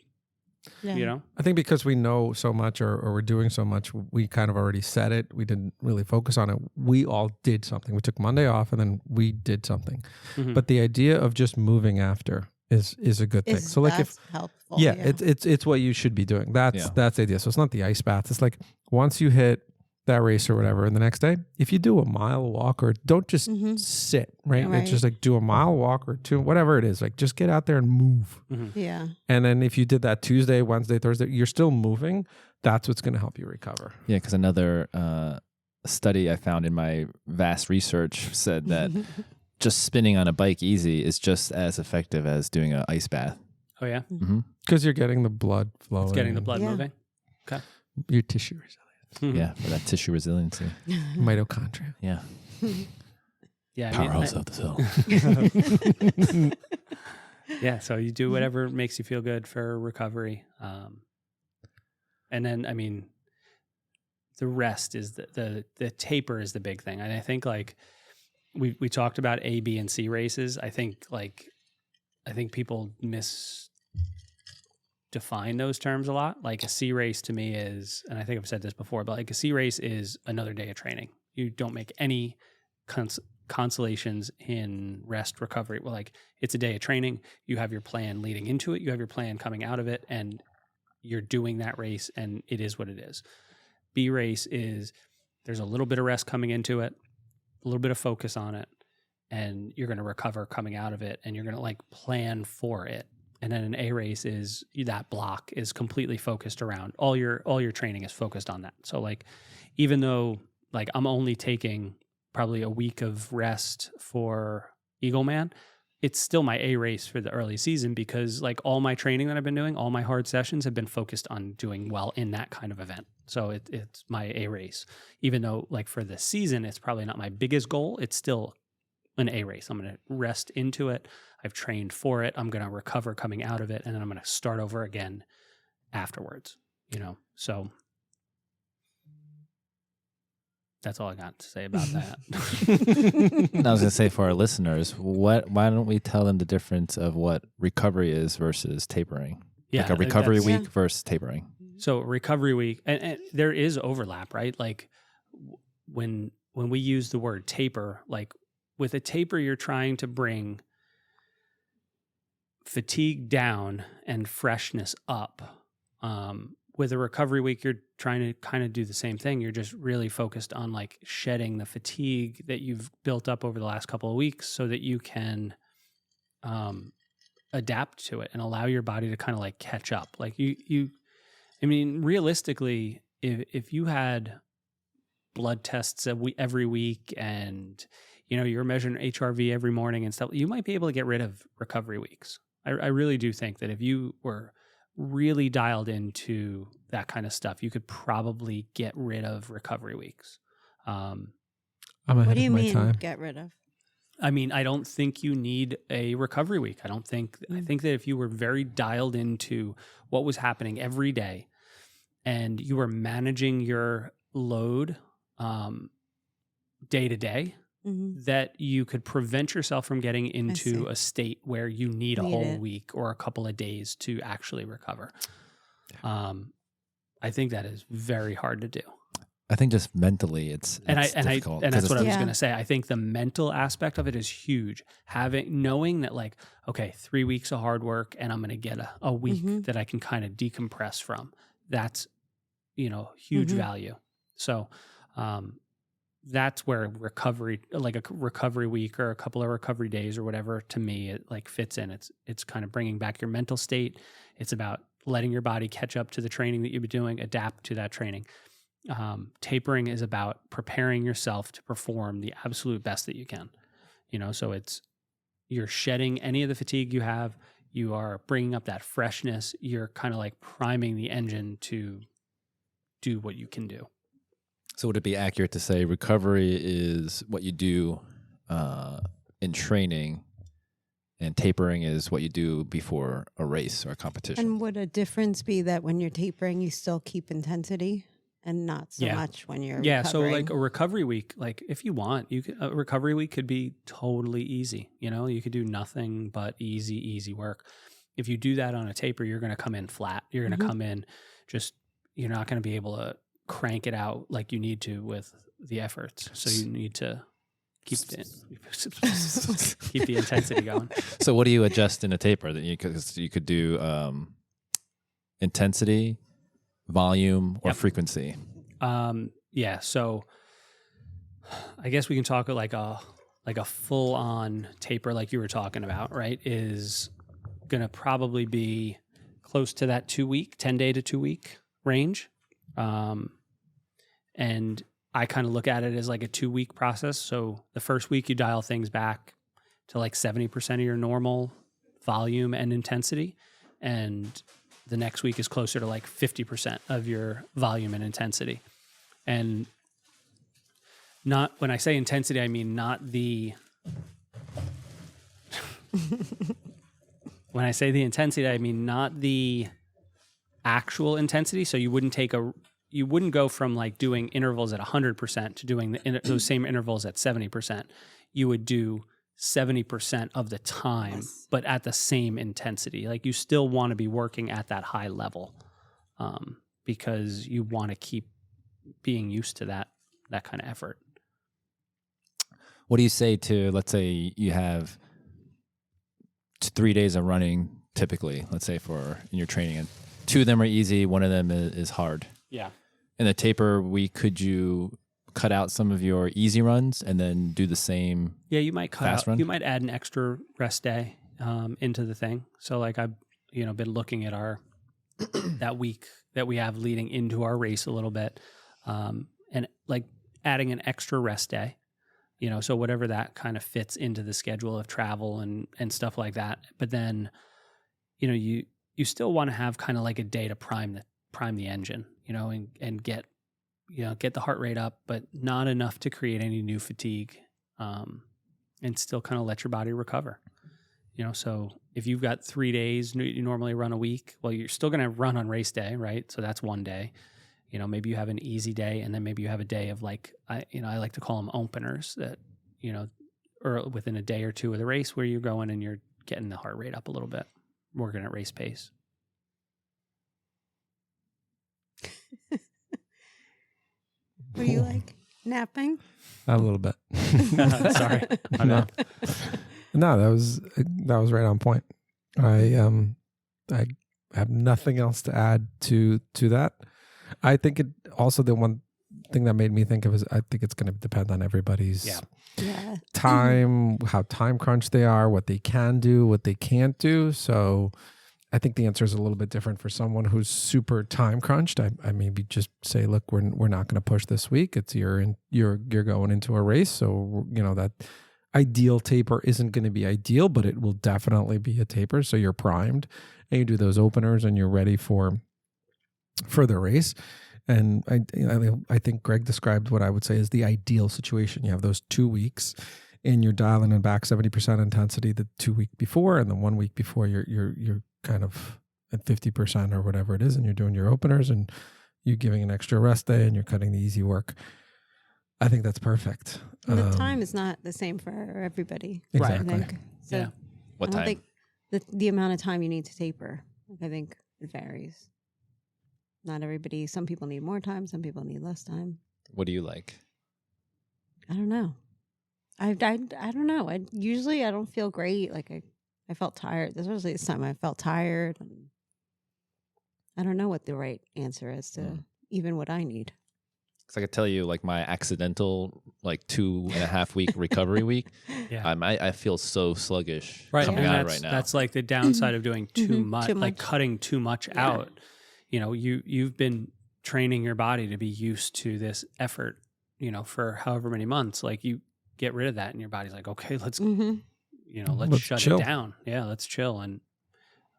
Yeah. I think because we know so much or we're doing so much, we kind of already said it. We didn't really focus on it. We all did something. We took Monday off and then we did something. Mhm. But the idea of just moving after is a good thing. So like if That's helpful. yeah, it's what you should be doing. That's Yeah. the idea. So it's not the ice bath. It's like once you hit that race or whatever, and the next day, if you do a mile walk or don't just Mhm. sit, right? Right. It's just like do a mile walk or 2, whatever it is. Like just get out there and move. Mhm. Yeah. And then if you did that Tuesday, Wednesday, Thursday, you're still moving. That's what's going to help you recover. Yeah, because another study I found in my vast research said that just spinning on a bike easy is just as effective as doing an ice bath. Oh yeah, Mm-hmm. Because you're getting the blood flowing. it's getting the blood Yeah. moving. Your tissue resilience. Mhm. Yeah, for that tissue resiliency. Mitochondria. Yeah. Yeah, Powerhouse of the cell. Yeah, so you do whatever makes you feel good for recovery, and then I mean, the rest is the taper is the big thing, and I think like we talked about A, B, and C races. I think people define those terms a lot. Like a C race to me is, and I think I've said this before, but like a C race is another day of training. You don't make any consolations in rest recovery. Well, like it's a day of training. You have your plan leading into it. You have your plan coming out of it, and you're doing that race, and it is what it is. B race is there's a little bit of rest coming into it, a little bit of focus on it, and you're going to recover coming out of it, and you're going to like plan for it. And then an A race is that block is completely focused around all your training is focused on that. So like, even though like I'm only taking probably a week of rest for Eagle Man, it's still my A race for the early season because like all my training that I've been doing, all my hard sessions have been focused on doing well in that kind of event. So it's my A race, even though like for the season, it's probably not my biggest goal. It's still an A race. I'm going to rest into it. I've trained for it. I'm going to recover coming out of it. And then I'm going to start over again afterwards, so that's all I got to say about that. I was going to say for our listeners, why don't we tell them the difference of what recovery is versus tapering? Yeah, like a recovery week versus tapering. So recovery week, and there is overlap, right? Like when we use the word taper, like with a taper, you're trying to bring fatigue down and freshness up. With a recovery week, you're trying to kind of do the same thing. You're just really focused on like shedding the fatigue that you've built up over the last couple of weeks so that you can adapt to it and allow your body to kind of like catch up. Like I mean, realistically, if you had blood tests every week and, you're measuring HRV every morning and stuff, you might be able to get rid of recovery weeks. I really do think that if you were really dialed into that kind of stuff, you could probably get rid of recovery weeks. I'm ahead What do you of my mean time. get rid of? I mean, I don't think you need a recovery week. I think that if you were very dialed into what was happening every day and you were managing your load day to day, that you could prevent yourself from getting into a state where you need a whole week or a couple of days to actually recover. I think that is very hard to do. I think just mentally it's difficult. And that's what I was going to say. I think the mental aspect of it is huge. Knowing that like, okay, 3 weeks of hard work and I'm going to get a week that I can kind of decompress from. That's, huge value. So, that's where recovery, like a recovery week or a couple of recovery days or whatever, to me, it like fits in. It's kind of bringing back your mental state. It's about letting your body catch up to the training that you've been doing, adapt to that training. Tapering is about preparing yourself to perform the absolute best that you can. So you're shedding any of the fatigue you have. You are bringing up that freshness. You're kind of like priming the engine to do what you can do. So would it be accurate to say recovery is what you do in training and tapering is what you do before a race or a competition? And would a difference be that when you're tapering, you still keep intensity and not so much when you're recovering? So like a recovery week, like if you want, a recovery week could be totally easy. You could do nothing but easy work. If you do that on a taper, you're going to come in flat. You're going to come in you're not going to be able to crank it out like you need to with the efforts. So you need to keep the intensity going. So what do you adjust in a taper? That you could do intensity, volume, or frequency. So I guess we can talk like a full on taper, like you were talking about, right? Is going to probably be close to that 10-day to 2 week range. And I kind of look at it as like a 2-week process. So the first week you dial things back to like 70% of your normal volume and intensity. And the next week is closer to like 50% of your volume and intensity. And not, when I say intensity, I mean not the, when I say the intensity, I mean not the actual intensity. So you wouldn't take a you wouldn't go from like doing intervals at 100% to doing those same intervals at 70%. You would do 70% of the time, but at the same intensity. Like you still want to be working at that high level, because you want to keep being used to that kind of effort. What do you say to, let's say you have 3 days of running typically, let's say in your training, and 2 of them are easy, 1 of them is hard. Yeah. In the taper week, could you cut out some of your easy runs and then do the same? Yeah, you might run? You might add an extra rest day into the thing. So like I've been looking at our that week that we have leading into our race a little bit, and like adding an extra rest day. So whatever that kind of fits into the schedule of travel and stuff like that. But then, you still want to have kind of like a day to prime the engine, and get the heart rate up, but not enough to create any new fatigue, and still kind of let your body recover. So if you've got 3 days, you normally run a week, well, you're still going to run on race day, right? So that's 1 day. Maybe you have an easy day, and then maybe you have a day of like, I like to call them openers that, or within a day or two of the race where you're going and you're getting the heart rate up a little bit, working at race pace. What do you like? Napping? A little bit. Sorry. I know. No, that was right on point. I have nothing else to add to that. I think it also, the one thing that made me think of is, I think it's going to depend on everybody's time, how time crunched they are, what they can do, what they can't do. So I think the answer is a little bit different for someone who's super time crunched. I maybe just say, look, we're not going to push this week. It's you're going into a race, so that ideal taper isn't going to be ideal, but it will definitely be a taper. So you're primed, and you do those openers, and you're ready for the race. And I think Greg described what I would say is the ideal situation. You have those 2 weeks, and you're dialing in back 70% intensity the 2 week before, and then 1 week before you're kind of at 50% or whatever it is, and you're doing your openers, and you're giving an extra rest day, and you're cutting the easy work. I think that's perfect. The time is not the same for everybody. Exactly. I think. So Yeah. What I don't time? think the amount of time you need to taper, I think it varies. Not everybody. Some people need more time. Some people need less time. What do you like? I don't know. I don't know. I don't feel great. Like I felt tired. This was this time I felt tired. And I don't know what the right answer is to even what I need. Because I could tell you, like, my accidental, like, 2.5 week recovery week, Yeah. I feel so sluggish Right. coming And out right now. that's like the downside of doing too much, like cutting too much out. You've been training your body to be used to this effort, for however many months. Like you get rid of that and your body's like, okay, let's shut chill. it down. Yeah. Let's chill. And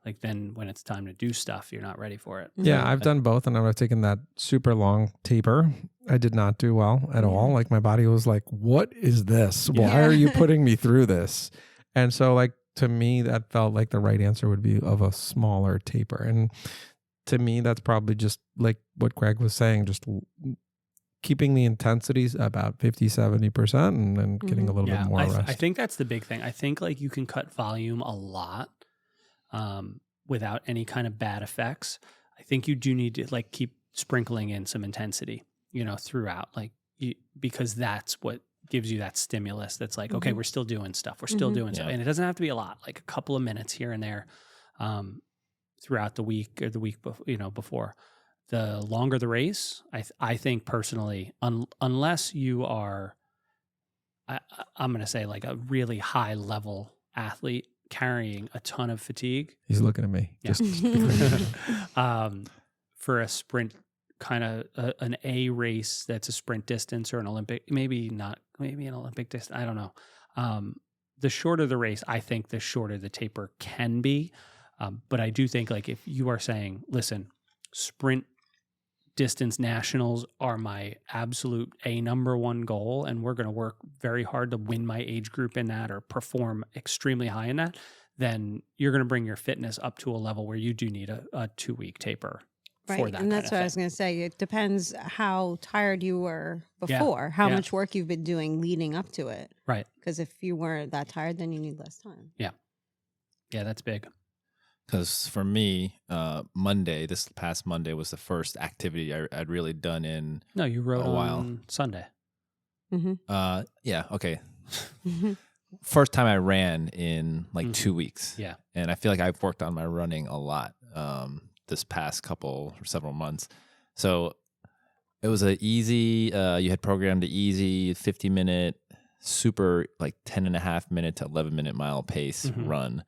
like, then when it's time to do stuff, you're not ready for it. Yeah, I've done both, and I've taken that super long taper. I did not do well at all. Like my body was like, what is this? Why are you putting me through this? And so like, to me, that felt like the right answer would be of a smaller taper. And to me, that's probably just like what Greg was saying, just keeping the intensities about 50-70% and then getting a little bit more rest. I think that's the big thing. I think like you can cut volume a lot without any kind of bad effects. I think you do need to like keep sprinkling in some intensity, throughout, like because that's what gives you that stimulus. That's like, okay, we're still doing stuff. We're still doing stuff. And it doesn't have to be a lot, like a couple of minutes here and there throughout the week or the week before. The longer the race, I think personally, unless you are, I'm going to say like a really high level athlete carrying a ton of fatigue. He's looking at me. Yeah. For a sprint, kind of an A race that's a sprint distance or an Olympic, maybe an Olympic distance. I don't know. The shorter the race, I think the shorter the taper can be. But I do think like if you are saying, listen, sprint distance nationals are my absolute number one goal, and we're going to work very hard to win my age group in that or perform extremely high in that, then you're going to bring your fitness up to a level where you do need a 2 week taper Right. that. And that's kind what I of was thing. going to say. It depends how tired you were before, how much work you've been doing leading up to it. Right. Because if you weren't that tired, then you need less time. Yeah, that's big. Because for me, this past Monday was the first activity I'd really done in No, you rode a while. on Sunday. Mm-hmm. Yeah, okay. Mm-hmm. First time I ran in like 2 weeks. Yeah. And I feel like I've worked on my running a lot this past several months. So it was a easy, you had programmed an easy 50-minute, super like 10.5 minute to 11-minute mile pace run.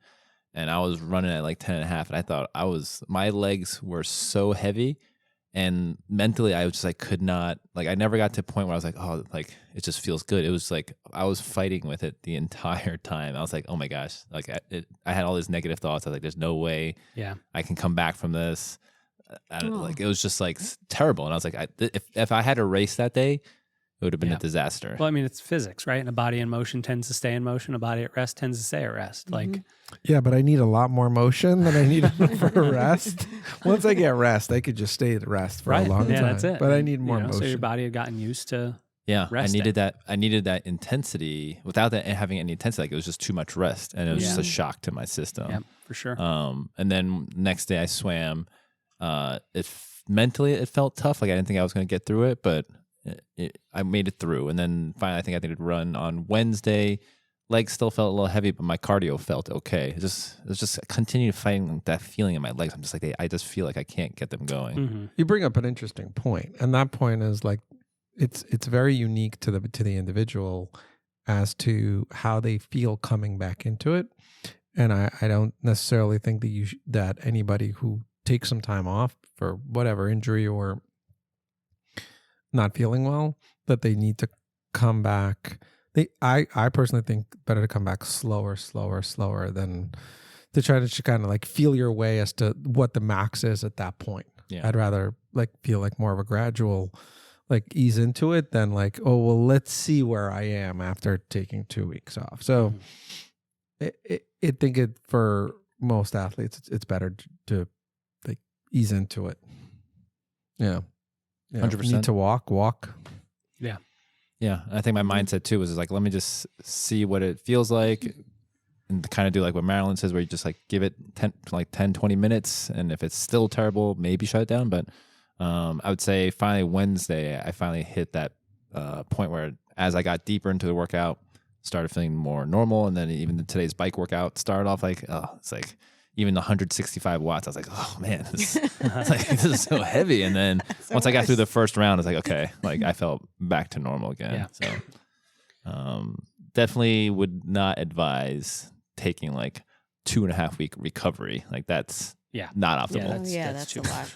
And I was running at like 10.5, and I thought my legs were so heavy, and mentally I was just like, could not, like, I never got to a point where I was like, oh, like, it just feels good. It was like, I was fighting with it the entire time. I was like, oh my gosh, like I had all these negative thoughts. I was like, there's no way I can come back from this. Like, it was just like terrible. And I was like, if I had a race that day, it would have been a disaster. Well, I mean, it's physics, right? And a body in motion tends to stay in motion. A body at rest tends to stay at rest. Like, Yeah, but I need a lot more motion than I need for rest. Once I get rest, I could just stay at rest for a long time. That's it. But I need more motion. So your body had gotten used to I resting. needed that intensity. Without that having any intensity, like, it was just too much rest, and it was just a shock to my system. Yeah, for sure. And then next day I swam. Mentally it felt tough. Like, I didn't think I was going to get through it, but I made it through. And then finally, I think I did run on Wednesday. Legs still felt a little heavy, but my cardio felt okay. It was just continued fighting that feeling in my legs. I'm just like, I just feel like I can't get them going. You bring up an interesting point, and that point is like, it's very unique to the individual as to how they feel coming back into it. And I don't necessarily think that that anybody who takes some time off for whatever injury or not feeling well, that they need to come back. I personally think better to come back slower than to try to kind of like feel your way as to what the max is at that point. Yeah. I'd rather like feel like more of a gradual like ease into it than like, oh, well, let's see where I am after taking 2 weeks off. So I think for most athletes, it's better to like ease into it. Yeah. 100%. Need to walk. Yeah. Yeah. I think my mindset too was like, let me just see what it feels like, and kind of do like what Marilyn says, where you just like give it 10, 20 minutes. And if it's still terrible, maybe shut it down. But I would say finally Wednesday, I finally hit that point where as I got deeper into the workout, started feeling more normal. And then even today's bike workout started off like, it's like even 165 watts. I was like, oh man, this is so heavy. And then once I got through the first round, I was like, okay, like I felt back to normal again. Yeah. So definitely would not advise taking like 2.5 week recovery. Like that's not optimal. That's a lot.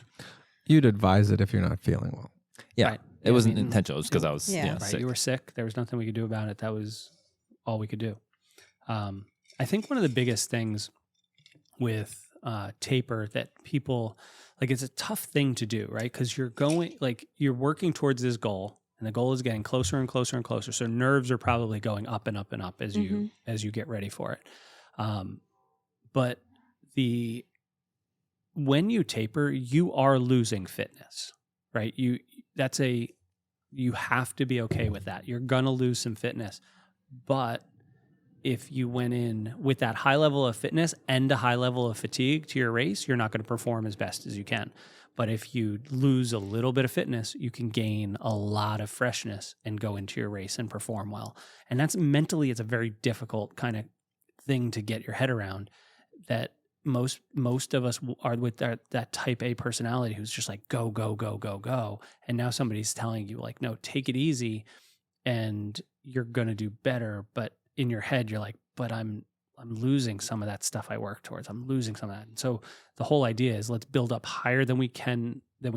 You'd advise it if you're not feeling well. Yeah. Right. It wasn't intentional. It was because I was sick. You were sick. There was nothing we could do about it. That was all we could do. I think one of the biggest things with taper that people like, it's a tough thing to do, right? Because you're working towards this goal, and the goal is getting closer and closer and closer. So nerves are probably going up and up and up as you get ready for it. But when you taper, you are losing fitness, right? You have to be okay with that. You're gonna lose some fitness, but if you went in with that high level of fitness and a high level of fatigue to your race, you're not going to perform as best as you can. But if you lose a little bit of fitness, you can gain a lot of freshness and go into your race and perform well. And that's mentally, it's a very difficult kind of thing to get your head around, that most of us are with that type A personality who's just like, go, go, go, go, go. And now somebody's telling you like, no, take it easy and you're going to do better. But in your head, you're like, but I'm losing some of that stuff I work towards. I'm losing some of that. And so the whole idea is let's build up higher than we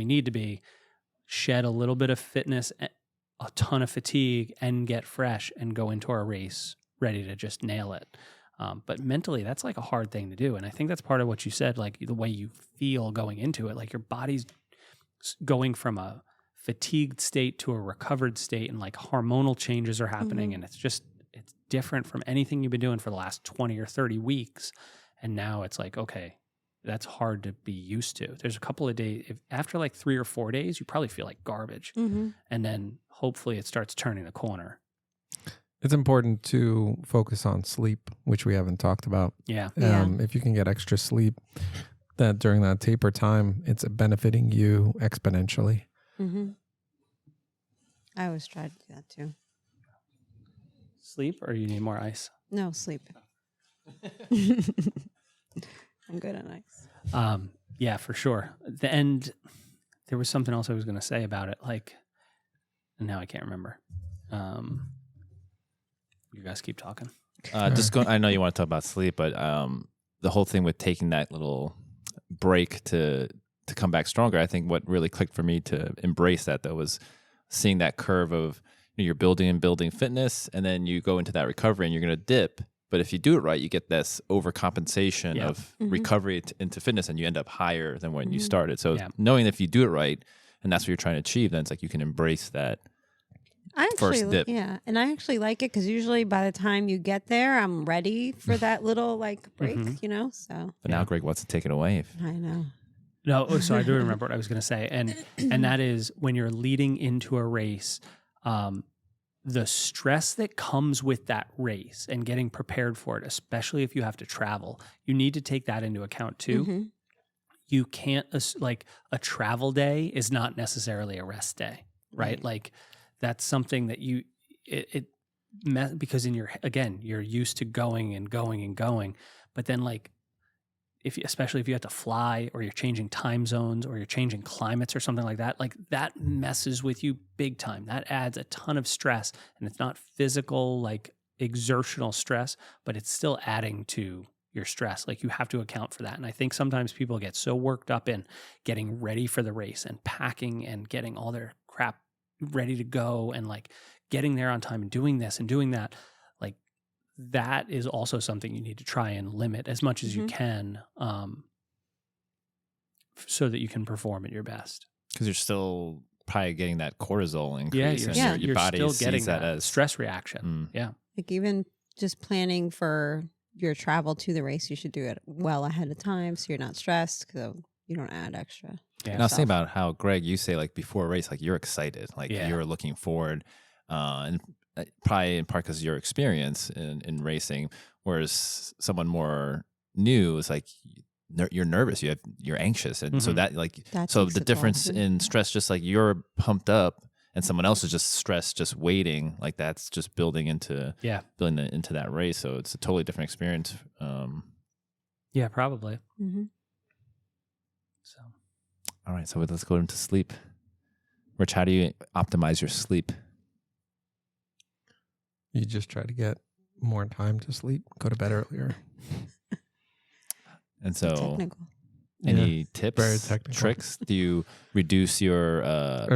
need to be, shed a little bit of fitness, a ton of fatigue, and get fresh and go into our race ready to just nail it. But mentally, that's like a hard thing to do. And I think that's part of what you said, like the way you feel going into it, like your body's going from a fatigued state to a recovered state, and like hormonal changes are happening. And it's different from anything you've been doing for the last 20 or 30 weeks. And now it's like, okay, that's hard to be used to. There's a couple of days, after like 3 or 4 days, you probably feel like garbage. Mm-hmm. And then hopefully it starts turning the corner. It's important to focus on sleep, which we haven't talked about. Yeah. If you can get extra sleep, that during that taper time, it's benefiting you exponentially. Mm-hmm. I always try to do that too. Sleep, or you need more ice? No, sleep. I'm good on ice. Yeah, for sure. And there was something else I was going to say about it. Like, and now I can't remember. You guys keep talking. Just going. I know you want to talk about sleep, but the whole thing with taking that little break to come back stronger. I think what really clicked for me to embrace that though was seeing that curve of you're building and building fitness, and then you go into that recovery and you're going to dip. But if you do it right, you get this overcompensation of recovery into fitness, and you end up higher than when you started. So knowing that if you do it right, and that's what you're trying to achieve, then it's like you can embrace that first dip. Yeah, and I actually like it because usually by the time you get there, I'm ready for that little like break, So. But now Greg wants to take it away. I know. No, so I do remember what I was going to say, and that is when you're leading into a race, the stress that comes with that race and getting prepared for it, especially if you have to travel, you need to take that into account too. Mm-hmm. You can't, like, a travel day is not necessarily a rest day, right? Like, that's something that because you're used to going and going and going, but then like, especially if you have to fly or you're changing time zones or you're changing climates or something like that messes with you big time. That adds a ton of stress, and it's not physical, like exertional stress, but it's still adding to your stress. Like, you have to account for that. And I think sometimes people get so worked up in getting ready for the race and packing and getting all their crap ready to go and like getting there on time and doing this and doing that. Like, that is also something you need to try and limit as much as you can, so that you can perform at your best. Because you're still probably getting that cortisol increase. Your body still sees getting that as stress reaction. Yeah. Like even just planning for your travel to the race, you should do it well ahead of time so you're not stressed, so you don't add extra. Yeah. And I was thinking about how, Greg, you say like before a race, like you're excited, like you're looking forward, and probably in part because of your experience in racing, whereas someone more new is like you're nervous, you're anxious, and so that like so the difference in stress, just like you're pumped up and someone else is just stressed, just waiting, like that's just building into that race. So it's a totally different experience. Yeah, probably. So, all right, so let's go into sleep. Rich, how do you optimize your sleep? You just try to get more time to sleep, go to bed earlier. And so, technical. Any tips, very technical. tricks? Do you reduce your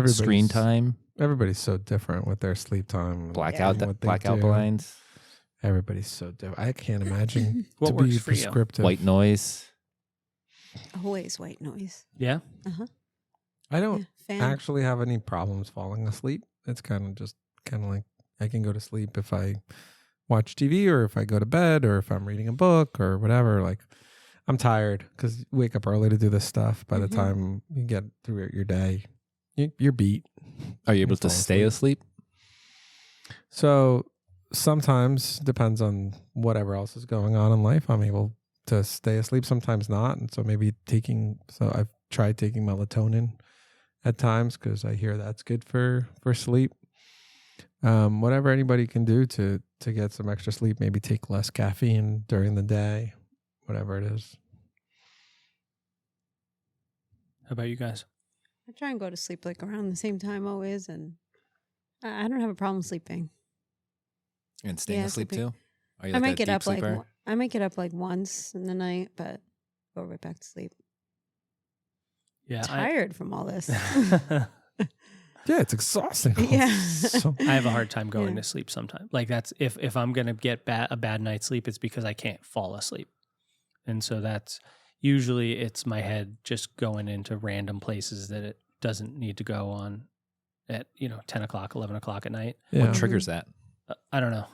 screen time? Everybody's so different with their sleep time. Blackout do. blinds. Everybody's so different. I can't imagine What to works be for you? prescriptive. White noise. Always white noise. Yeah. I don't Fan. actually have any problems falling asleep. It's kind of like I can go to sleep if I watch TV or if I go to bed or if I'm reading a book or whatever. Like, I'm tired because you wake up early to do this stuff. By the time you get through your day, you're beat. Are you able to stay asleep? So sometimes, depends on whatever else is going on in life, I'm able to stay asleep, sometimes not. And so maybe I've tried taking melatonin at times because I hear that's good for sleep. Whatever anybody can do to get some extra sleep, maybe take less caffeine during the day, whatever it is. How about you guys? I try and go to sleep like around the same time always, and I don't have a problem sleeping. And staying asleep sleeping. too? Are you I like might a get deep up sleeper? I might get up like once in the night, but go right back to sleep. Yeah. Tired from all this. Yeah, it's exhausting. Yeah. I have a hard time going to sleep sometimes. Like, that's if I'm going to get a bad night's sleep, it's because I can't fall asleep. And so that's usually it's my head just going into random places that it doesn't need to go on at, 10 o'clock, 11 o'clock at night. Yeah. What triggers that? I don't know.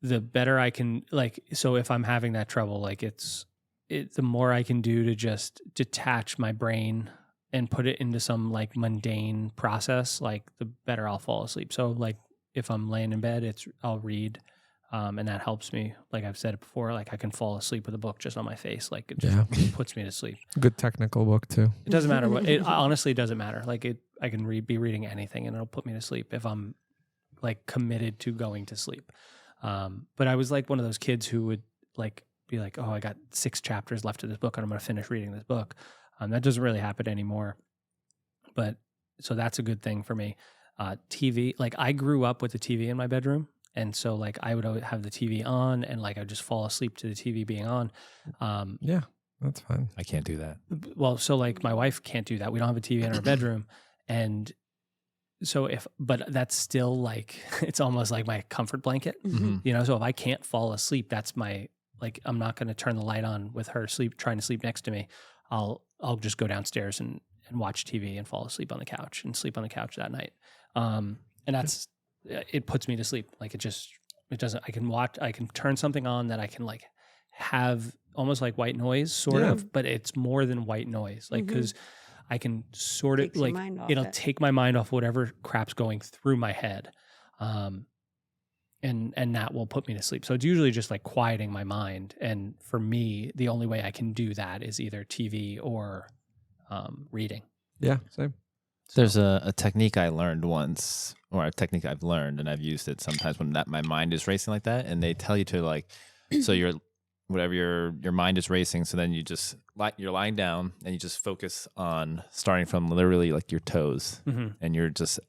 The better I can, like, so if I'm having that trouble, like it's the more I can do to just detach my brain and put it into some like mundane process, like the better I'll fall asleep. So like if I'm laying in bed, I'll read, and that helps me. Like I've said it before, like I can fall asleep with a book just on my face. Like it just puts me to sleep. Good technical book too. It doesn't matter what. It honestly doesn't matter. Like I can be reading anything and it'll put me to sleep if I'm like committed to going to sleep. But I was like one of those kids who would like be like, oh, I got 6 chapters left of this book and I'm going to finish reading this book. That doesn't really happen anymore. But so that's a good thing for me. TV, like I grew up with the TV in my bedroom. And so like I would always have the TV on and like I'd just fall asleep to the TV being on. Yeah, that's fine. I can't do that. Well, so like my wife can't do that. We don't have a TV in our bedroom. And so but that's still like, it's almost like my comfort blanket, you know? So if I can't fall asleep, that's like, I'm not going to turn the light on with her trying to sleep next to me. I'll just go downstairs and watch TV and fall asleep on the couch and sleep on the couch that night. And it puts me to sleep. Like it doesn't, I can turn something on that I can like have almost like white noise sort of, but it's more than white noise. Like, cause I can sort of like, it'll take my mind off whatever crap's going through my head. And that will put me to sleep. So it's usually just like quieting my mind. And for me, the only way I can do that is either TV or reading. Yeah, same. There's a technique I learned once, or a technique I've learned, and I've used it sometimes when my mind is racing like that. And they tell you to like, so your mind is racing. So then you're lying down and you just focus on starting from literally like your toes, and you're just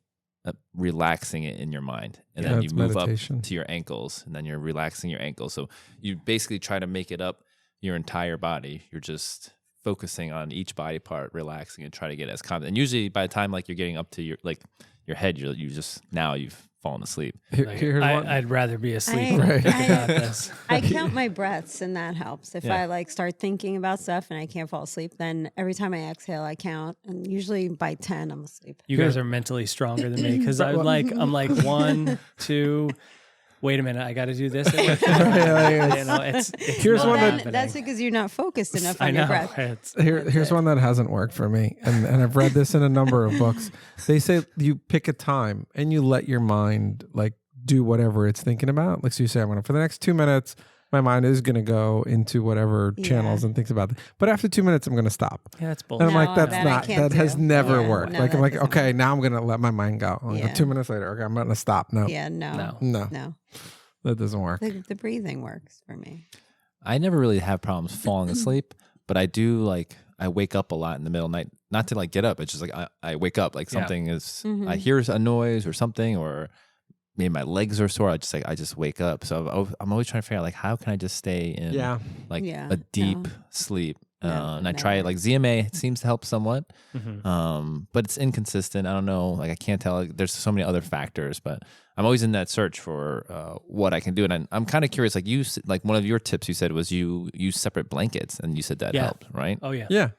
relaxing it in your mind, and then you move meditation up to your ankles, and then you're relaxing your ankles. So you basically try to make it up your entire body. You're just focusing on each body part, relaxing, and try to get as calm. And usually by the time like you're getting up to your head, you've fallen asleep. I'd rather be asleep. I count my breaths, and that helps. If I like start thinking about stuff and I can't fall asleep, then every time I exhale, I count, and usually by 10, I'm asleep. You guys are mentally stronger than me because I'm like 1, 2. Wait a minute, I got to do this. Here's one that's because you're not focused enough on your breath. Here's one that hasn't worked for me, and I've read this in a number of books. They say you pick a time and you let your mind like do whatever it's thinking about. Like so you say, for the next 2 minutes, my mind is going to go into whatever channels and thinks about it. But after 2 minutes, I'm going to stop. Yeah, that's bullshit. And I'm like, that has never worked. Like, I'm like, okay, now I'm going to let my mind go. I'm go 2 minutes later. Okay, I'm going to stop. No. Yeah, no. That doesn't work. The breathing works for me. I never really have problems falling asleep, but I do like, I wake up a lot in the middle of the night, not to like get up. It's just like, I wake up like something is, I hear a noise or something, or maybe my legs are sore. I just wake up. So I'm always trying to figure out like, how can I just stay in a deep sleep? And I try like ZMA. It seems to help somewhat, but it's inconsistent. I don't know. Like I can't tell. Like, there's so many other factors, but I'm always in that search for what I can do. And I'm kind of curious. Like one of your tips you said was you use separate blankets, and you said that helped, right? Oh yeah.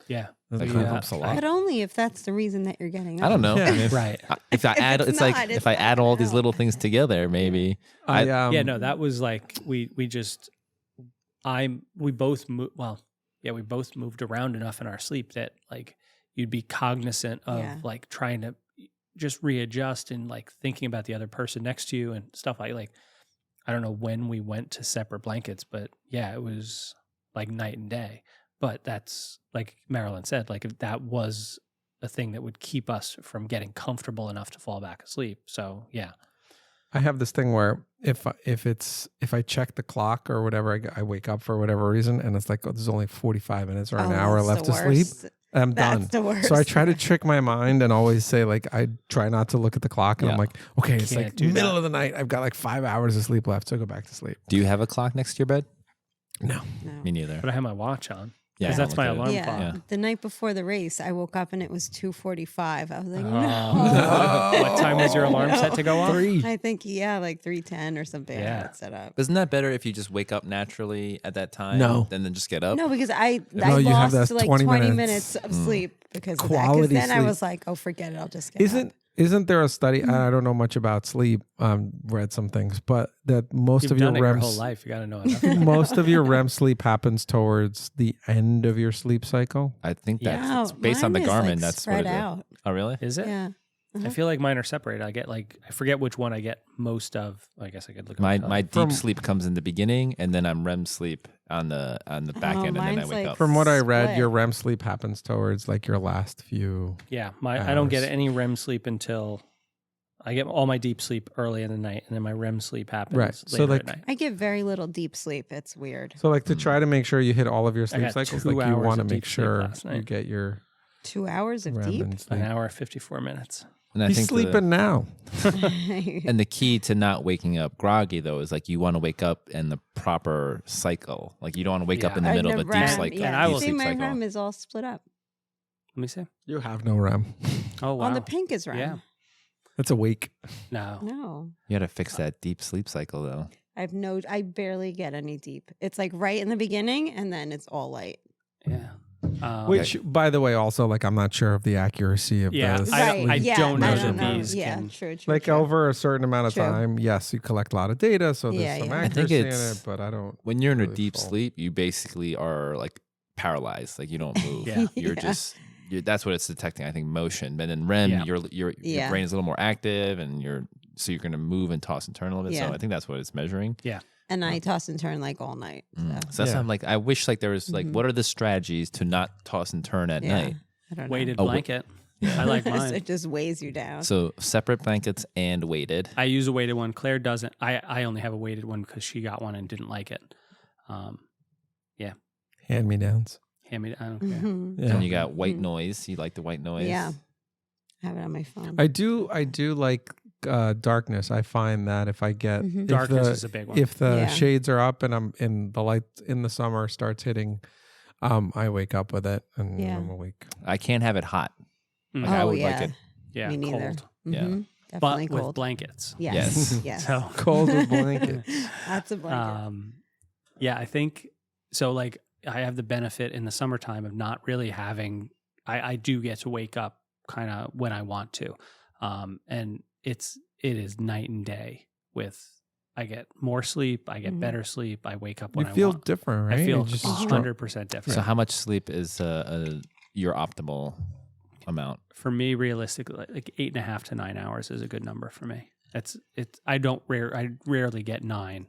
Yeah. That helps a lot. But only if that's the reason that you're getting up. I don't know. Right. If I add, if I add all these little things together, maybe. That was like we both moved around enough in our sleep that like you'd be cognizant of like trying to just readjust and like thinking about the other person next to you and stuff like I don't know when we went to separate blankets, but yeah, it was like night and day. But that's like Marilyn said, like if that was a thing that would keep us from getting comfortable enough to fall back asleep. So yeah. I have this thing where if I check the clock or whatever, I wake up for whatever reason, and it's like, there's only 45 minutes or an hour left to sleep. I'm done. The worst. So I try to trick my mind and always say like, I try not to look at the clock, and I'm like, okay, it's like middle of the night. I've got like 5 hours of sleep left, so go back to sleep. Do you have a clock next to your bed? No. Me neither. But I have my watch on. Yeah, that's my alarm clock. Yeah. The night before the race, I woke up and it was 2:45. I was like, no. What time was your alarm set to go off? 3. I think, like 3:10 or something. I had it set up. Isn't that better if you just wake up naturally at that time? No. And then just get up? No, because I you have lost that like 20 20 minutes. minutes of sleep because of that. Quality Because then I sleep. was like, oh, forget it. I'll just get up. Isn't there a study? I don't know much about sleep. Read some things, but that most You've of your done it your REM whole life. You got to know enough. most of your REM sleep happens towards the end of your sleep cycle. I think that's Yeah, it's based on the mine is, Garmin. like, That's what spread it is. out. Oh, really? Is it? Yeah. I feel like mine are separated. I get like I forget which one I get most of. I guess I could look. My at my deep sleep comes in the beginning, and then I'm REM sleep on the back Oh, end, and then I mine's wake like up. From what I read, Split. your REM sleep happens towards like your last few. Yeah, I don't get hours. any REM sleep until I get all my deep sleep early in the night, and then my REM sleep happens Right. later So, like- at night. I get very little deep sleep. It's weird. So like to try to make sure you hit all of your sleep got cycles, 2 like you hours want to of make deep sleep sure last you night. get your 2 hours of REM deep. and sleep. An hour 54 minutes. And I He's think sleeping now. and the key to not waking up groggy though is like you want to wake up in the proper cycle. Like you don't want to wake up Yeah. in the middle of a deep REM, cycle. And I will See, deep my cycle. REM is all split up. Let me see. You have no REM. Oh wow. On the pink is REM. Yeah. That's awake. No. No. You got to fix that deep sleep cycle though. I barely get any deep. It's like right in the beginning and then it's all light. Yeah. Which, by the way, also like I'm not sure of the accuracy of Yeah, those. I yeah, don't know I that don't know. these Yeah, can- true, true. Like true. over a certain amount of True. time, yes, you collect a lot of data, so there's Yeah, some yeah. I think accuracy in it's- it, but I don't. When you're in a really deep fall. sleep, you basically are like paralyzed. Like you don't move. Yeah. You're Yeah. just that's what it's detecting. I think motion. But in REM, Yeah. your Yeah. brain is a little more active, and you're going to move and toss and turn a little bit. Yeah. So I think that's what it's measuring. And I toss and turn like all night. So. So that's Yeah. why I'm like, I wish like there was like, Mhm. what are the strategies to not toss and turn at Yeah. night? I don't know. Weighted Oh, blanket. I like mine. It just weighs you down. So separate blankets and weighted. I use a weighted one. Claire doesn't. I only have a weighted one because she got one and didn't like it. Hand me downs. Hand me. I don't care. Mhm. Yeah. And you got white Mhm. noise. You like the white noise? Yeah. I have it on my phone. I do like darkness. I find that if I get Mhm. if Darkness the, is a big one. if the Yeah. shades are up and I'm in the light in the summer starts hitting, I wake up with it and Yeah. I'm awake. I can't have it hot. Mm. Like, I Oh, would yeah. like it. Yeah, Me neither. cold. Yeah. Mhm. But Definitely with cold. blankets. Yes. Yes. Yes. So Cold with blanket. That's a blanket. Yeah, I think so. Like, I have the benefit in the summertime of not really having. I do get to wake up kind of when I want to, and it is night and day. With I get more sleep, I get Mhm. better sleep. I wake up when You I feel want. different, right? I feel You just 100% different. So how much sleep is your optimal amount? For me, realistically, like 8.5 to 9 hours is a good number for me. I rarely get 9.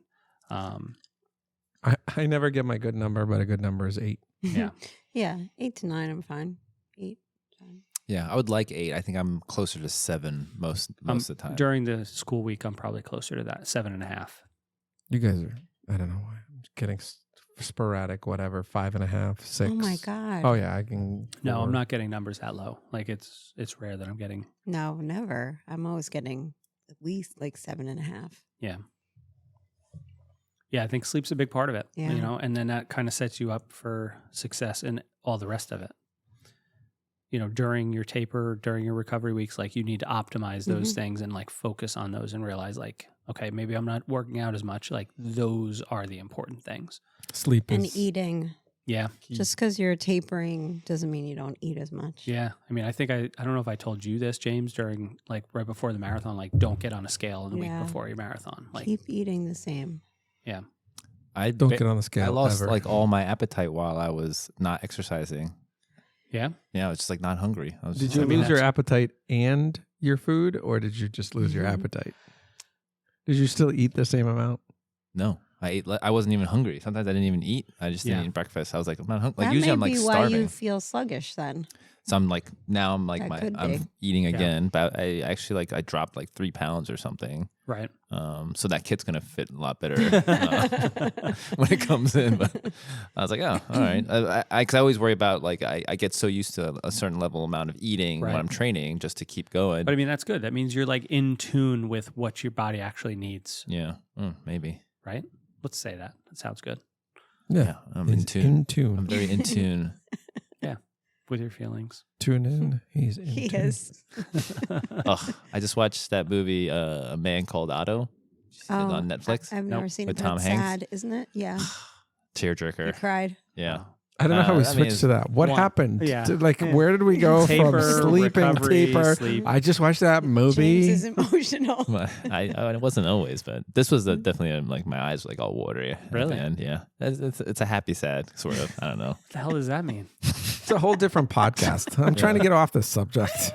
I never get my good number, but a good number is 8. Yeah. Yeah. 8 to 9, I'm fine. 8. Fine. Yeah, I would like 8. I think I'm closer to 7 most of the time. During the school week, I'm probably closer to that 7.5. You guys are, I don't know why. I'm getting sporadic, whatever, 5.5, 6. Oh my God. Oh yeah, I can. No, I'm 4. not getting numbers that low. Like it's rare that I'm getting. No, never. I'm always getting at least like 7.5. Yeah. Yeah, I think sleep's a big part of it. Yeah. You know, and then that kind of sets you up for success in all the rest of it. You know, during your taper, during your recovery weeks, like you need to optimize those Mhm. things and like focus on those and realize like, okay, maybe I'm not working out as much. Like those are the important things. Sleep And is eating. Yeah. key. Just because you're tapering doesn't mean you don't eat as much. Yeah. I mean, I think I don't know if I told you this, James, during like right before the marathon, like don't get on a scale in the Yeah. week before your marathon. Like, Keep eating the same. yeah. I Don't get on the scale. I lost ever. like all my appetite while I was not exercising. Yeah. Yeah, I was just like not hungry. I was Did just you I mean, lose your that's- appetite and your food, or did you just lose your Mhm. appetite? Did you still eat the same amount? No, I ate. I wasn't even hungry. Sometimes I didn't even eat. I just didn't Yeah. eat breakfast. I was like, I'm not hungry. Like That usually may I'm like be why starving. you feel sluggish then. So I'm like now I'm like That my could I'm be. eating Yeah. again, but I actually like I dropped like 3 pounds or something. Right. So that kit's gonna fit a lot better when it comes in. But I was like, oh, all right. Because I always worry about like I get so used to a certain level amount of eating Right. when I'm training just to keep going. But I mean, that's good. That means you're like in tune with what your body actually needs. Yeah, maybe. Right. Let's say that. That sounds good. Yeah, I'm in He's tune. In tune. I'm very in tune. With your feelings. Tune in. He's in He tune. is. Oh, I just watched that movie, A Man Called Otto. It's on Netflix. I've Nope. never seen With it. But Tom it's Hanks? sad, isn't it? Yeah. I Tearjerker. cried. Yeah. I don't know how we I mean, switched to that. What one- happened? yeah. Like, where did we go Taper, from sleeping recovery, taper? sleep. I just watched that movie. James is emotional. Well, it wasn't always, but this was definitely like my eyes were like all watery. Really? And yeah, it's a happy sad sort of. I don't know. What the hell does that mean? It's a whole different podcast. I'm trying to get off this subject.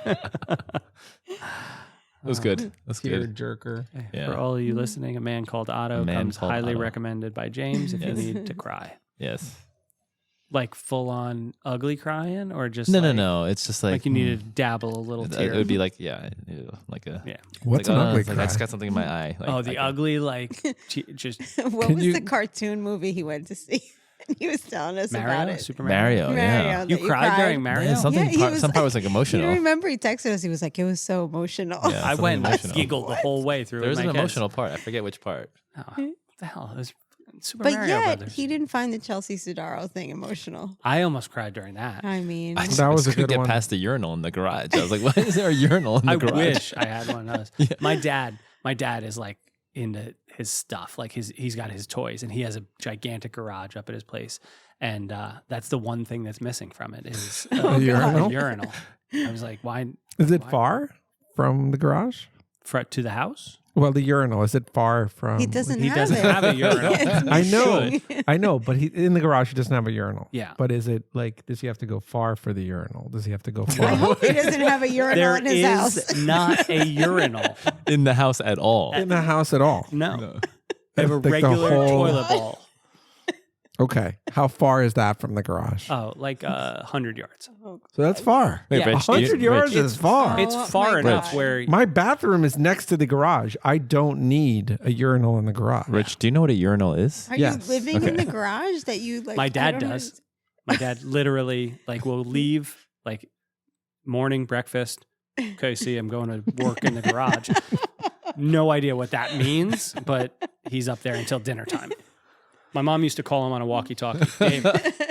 It was good. It was Tear good. jerker. Yeah. For all of you listening, A Man Called Otto A Man comes Called highly Otto. recommended by James if you Yes. need to cry. Yes. Like full on ugly crying, or just No. It's just like like you need to dabble a little tear. It would be like like a. Yeah. What's like, an oh, ugly it's like, cry? I just got something in my eye. Like, Oh, the ugly, like, just What Can was you- the cartoon movie he went to see? He was telling us about Mario, it. Super Mario. Mario. Mario, Yeah. that You cried during Mario? Yeah, something. Yeah, he was some part like- was like You emotional. remember he texted us? He was like, it was so emotional. Yeah. I something went and emotional. giggled the whole way through. There was with an my kids. emotional part. I forget which part. Oh, what the hell? It was Super But Mario yet, Brothers. he didn't find the Chelsea Sodaro thing emotional. I almost cried during that. I mean, I That was a couldn't good get one. past the urinal in the garage. I was like, why is there a urinal in the I garage? wish I had one of those. Yeah. My dad is like into his stuff. Like he's got his toys, and he has a gigantic garage up at his place. And that's the one thing that's missing from it is Oh, A urinal? a urinal. I was like, why Is it Why? far from the garage? to the house? Well, the urinal, is it far from? he doesn't He have doesn't it. have a urinal. Yes, I he know. should. I know, but in the garage, he doesn't have a urinal. Yeah. But is it like, does he have to go far for the urinal? Does he have to go I far? hope he doesn't have a urinal There in his is house. not a urinal. In the house at all. in the house at all? No. I have a Like the regular whole- toilet bowl. Okay. How far is that from the garage? Oh, like 100 yards. So that's far. Wait, Yeah. Rich, 100 yards Rich, is far. Oh It's my far enough God. where My bathroom is next to the garage. I don't need a urinal in the garage. Rich, do you know what a urinal is? Are Yes. you living in Okay. the garage that you like? my I dad don't does. My dad literally like will leave like morning breakfast. Okay, see, I'm going to work in the garage. No idea what that means, but he's up there until dinner time. My mom used to call him on a walkie-talkie.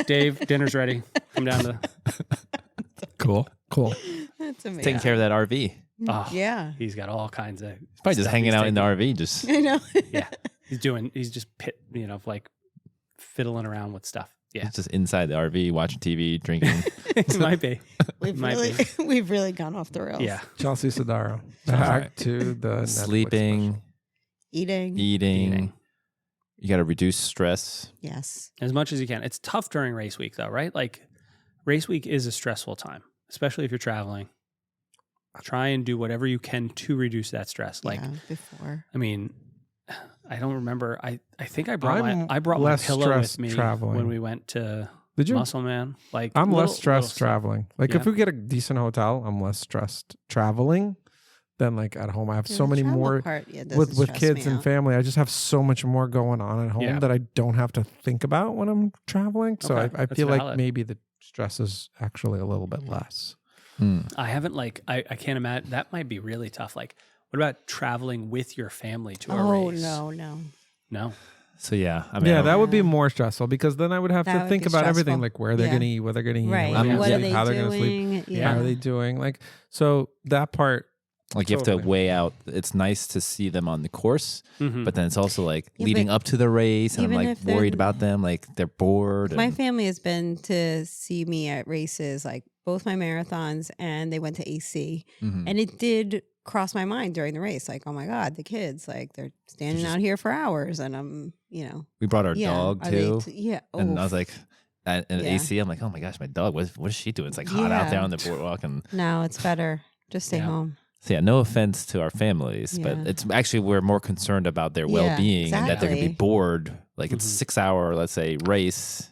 Dave, dinner's ready. Come down to. Cool. That's amazing. Taking care of that RV. Oh, Yeah, He's got all kinds of. Probably just stuff hanging he's out in the taking. RV. Just I know. Yeah, he's just like fiddling around with stuff. Yeah, he's just inside the RV, watching TV, drinking. it might be. We've Might really, we've really gone off the rails. Yeah, Chelsea Sodaro. All Back right. to the Netflix Sleeping, Eating. eating. You got to reduce stress. Yes. as much as you can. It's tough during race week, though, right? Like, race week is a stressful time, especially if you're traveling. Try and do whatever you can to reduce that stress. Like, yeah, before. I mean, I don't remember. I think I brought I'm my my less pillow with stressed me traveling. when we went to Did you? Muscle Man. Like, I'm little- less stressed little stuff. traveling. Like if Yeah. we get a decent hotel, I'm less stressed traveling than like at home. I have so The many travel more part, yeah, doesn't with stress kids me and out. family. I just have so much more going on at home Yeah. that I don't have to think about when I'm traveling. So Okay, I that's feel like valid. maybe the stress is actually a little bit less. I haven't like I can't imagine that might be really tough. Like, what about traveling with your family to a Oh race? no. No. So yeah, I mean, Yeah, I that don't- would be more stressful because then I would have That to would think be about everything, stressful. like where they're Yeah. going to eat, what they're going to eat, Right. how they're What gonna are sleep, they how they're going to sleep, doing? how Yeah. are they doing. Like so that part. like you have to Totally. weigh out. It's nice to see them on the course, Mhm. but then it's also like Yeah, leading but up to the race, and I'm even like if they're- worried about them. Like they're bored. My and- family has been to see me at races, like both my marathons, and they went to AC. Mhm. And it did cross my mind during the race, like, oh my God, the kids, like they're standing just- out here for hours, and I'm, We brought our yeah, dog are they too, yeah, and I was oof. like, at Yeah. AC, I'm like, oh my gosh, my dog. What is she doing? It's like hot out there Yeah. on the boardwalk, and No, it's better. Just stay Yeah. home. so yeah, no offense to our families, Yeah. but it's actually we're more concerned about their Yeah, well-being and that they're gonna be exactly. bored. Like it's Mhm. 6 hour, let's say, race.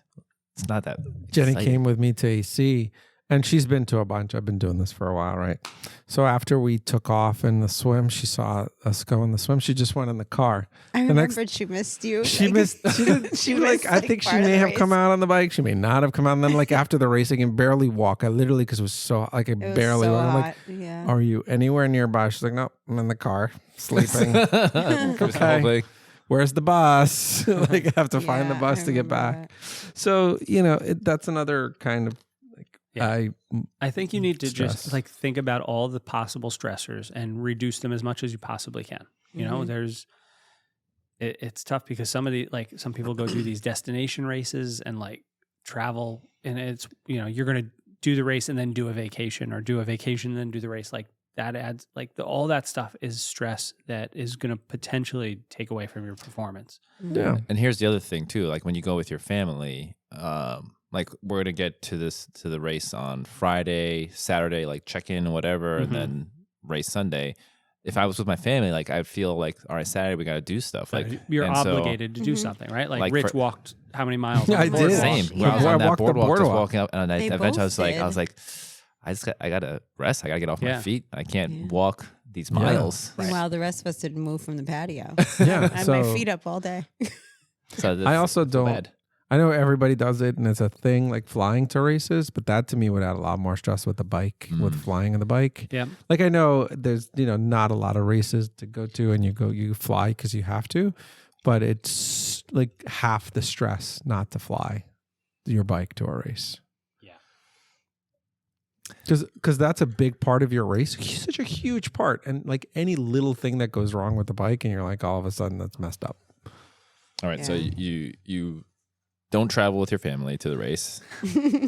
It's not that. Jenny exciting. came with me to AC and she's been to a bunch. I've been doing this for a while, right? So after we took off in the swim, she saw us go in the swim. She just went in the car. I The next- remembered she missed you. She like, missed. She did. She missed, like. I think she part of may the have come race. out on the bike. She may not have come out. And then like after the race, I can barely walk. I literally because it was so like I It was barely. so went. I'm like, hot. Yeah. are you anywhere nearby? She's like, no, I'm in the car sleeping. Okay. Where's the bus? Like I have to find the Yeah, bus I to get remember back. So that's another kind of like Yeah. I think you need to Stress. just like think about all the possible stressors and reduce them as much as you possibly can. You know, Mhm. it's tough because some people go do these destination races and like travel and it's, you're going to do the race and then do a vacation, or do a vacation and then do the race. Like that adds all that stuff is stress that is going to potentially take away from your performance. Yeah. And here's the other thing too. Like when you go with your family, like we're gonna get to the race on Friday, Saturday, like check in, whatever, and then race Sunday. If I was with my family, like I'd feel like, all right, Saturday we got to do stuff. Like you're and so- obligated to do something, right? Like, Like Rich for- walked how many miles? Yeah, on I the did. boardwalk? Same. Yeah. When I was I on that walked the boardwalk, just boardwalk. walking up, and They eventually both I did. was like, I gotta rest. I gotta get off Yeah. my feet. I can't Yeah. walk these miles. Meanwhile, the rest of us didn't move from the patio. Yeah. I had so my feet up all day. So that's I also don't. bad. I know everybody does it, and it's a thing, like flying to races. But that to me would add a lot more stress with the bike, with flying on the bike. Yeah. Like I know there's not a lot of races to go to, and you fly because you have to, but it's like half the stress not to fly your bike to a race. Yeah. Because that's a big part of your race, such a huge part, and like any little thing that goes wrong with the bike, and you're like all of a sudden that's messed up. All right, so Yeah. you don't travel with your family to the race.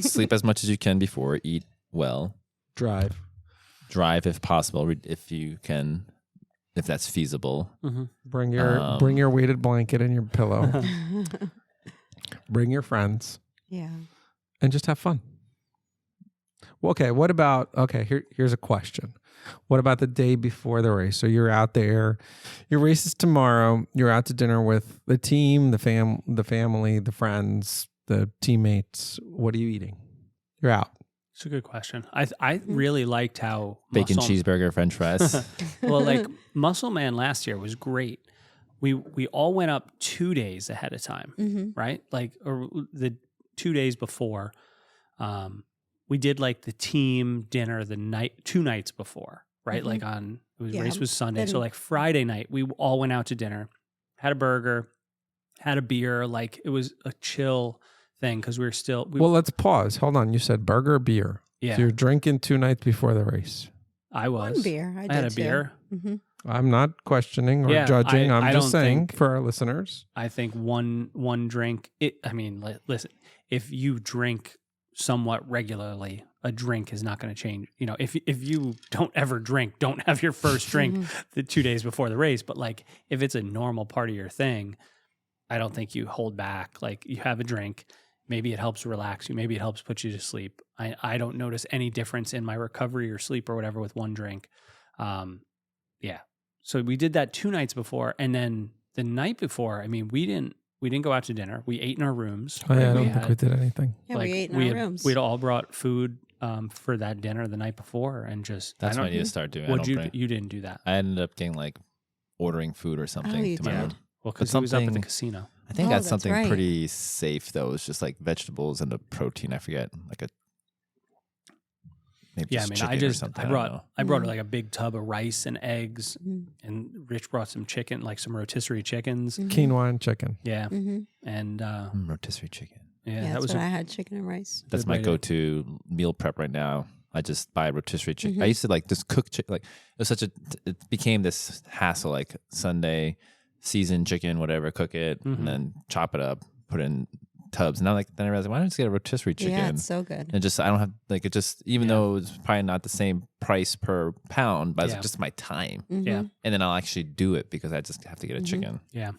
Sleep as much as you can before. Eat well. Drive. Drive if possible, if you can, if that's feasible. Bring your weighted blanket and your pillow. Bring your friends Yeah. and just have fun. Well, okay, what about here's a question. What about the day before the race? So you're out there, your race is tomorrow, you're out to dinner with the team, the family, the friends, the teammates. What are you eating? You're out. It's a good question. I really liked how Bacon cheeseburger, French fries. Well, like Muscle Man last year was great. We all went up 2 days ahead of time, right? Like, or the 2 days before. We did like the team dinner the 2 nights before, right? Like race was Sunday. So like Friday night, we all went out to dinner, had a burger, had a beer. Like it was a chill thing because we were still. Well, let's pause. Hold on. You said burger or beer? Yeah. So you're drinking 2 nights before the race. I was. One beer. I had a did beer. Mm-hmm. I'm not questioning or Yeah, judging. I'm I just don't saying think- for our listeners. I think one drink. Listen, if you drink somewhat regularly, a drink is not going to change. If you don't ever drink, don't have your first drink the 2 days before the race. But like, if it's a normal part of your thing, I don't think you hold back. Like you have a drink, maybe it helps relax you, maybe it helps put you to sleep. I don't notice any difference in my recovery or sleep or whatever with one drink. Yeah. So we did that 2 nights before, and then the night before, we didn't go out to dinner. We ate in our rooms. Oh, yeah, I We don't think we did anything. Yeah, we ate in our rooms. We'd all brought food for that dinner the night before, and just That's what I need to start doing. You didn't do that? I ended up getting like ordering food or something you to my did. room. Well, because But he was up at the something- casino. I think Oh, that's that's something right. pretty safe though. It's just like vegetables and a protein. I forget, like a maybe Yeah, just I chicken or something. I don't know. I brought like a big tub of rice and eggs, and Rich brought some chicken, like some rotisserie chickens. Quinoa and chicken. Yeah, Mm-hmm. and Rotisserie chicken. yeah, Yeah, that that's was what I had, chicken and rice. That's Good my way to- go-to meal prep right now. I just buy rotisserie chicken. I used to like just cook chicken. Like it became this hassle. Like Sunday, seasoned chicken, whatever, cook it and then chop it up, put it in tubs. And then I realized, why don't I just get a rotisserie chicken? Yeah, it's so good. And just I don't have like it. Just even though it's probably not the same price per pound, but Yeah. it's just my time. yeah, And then I'll actually do it because I just have to get a chicken. yeah.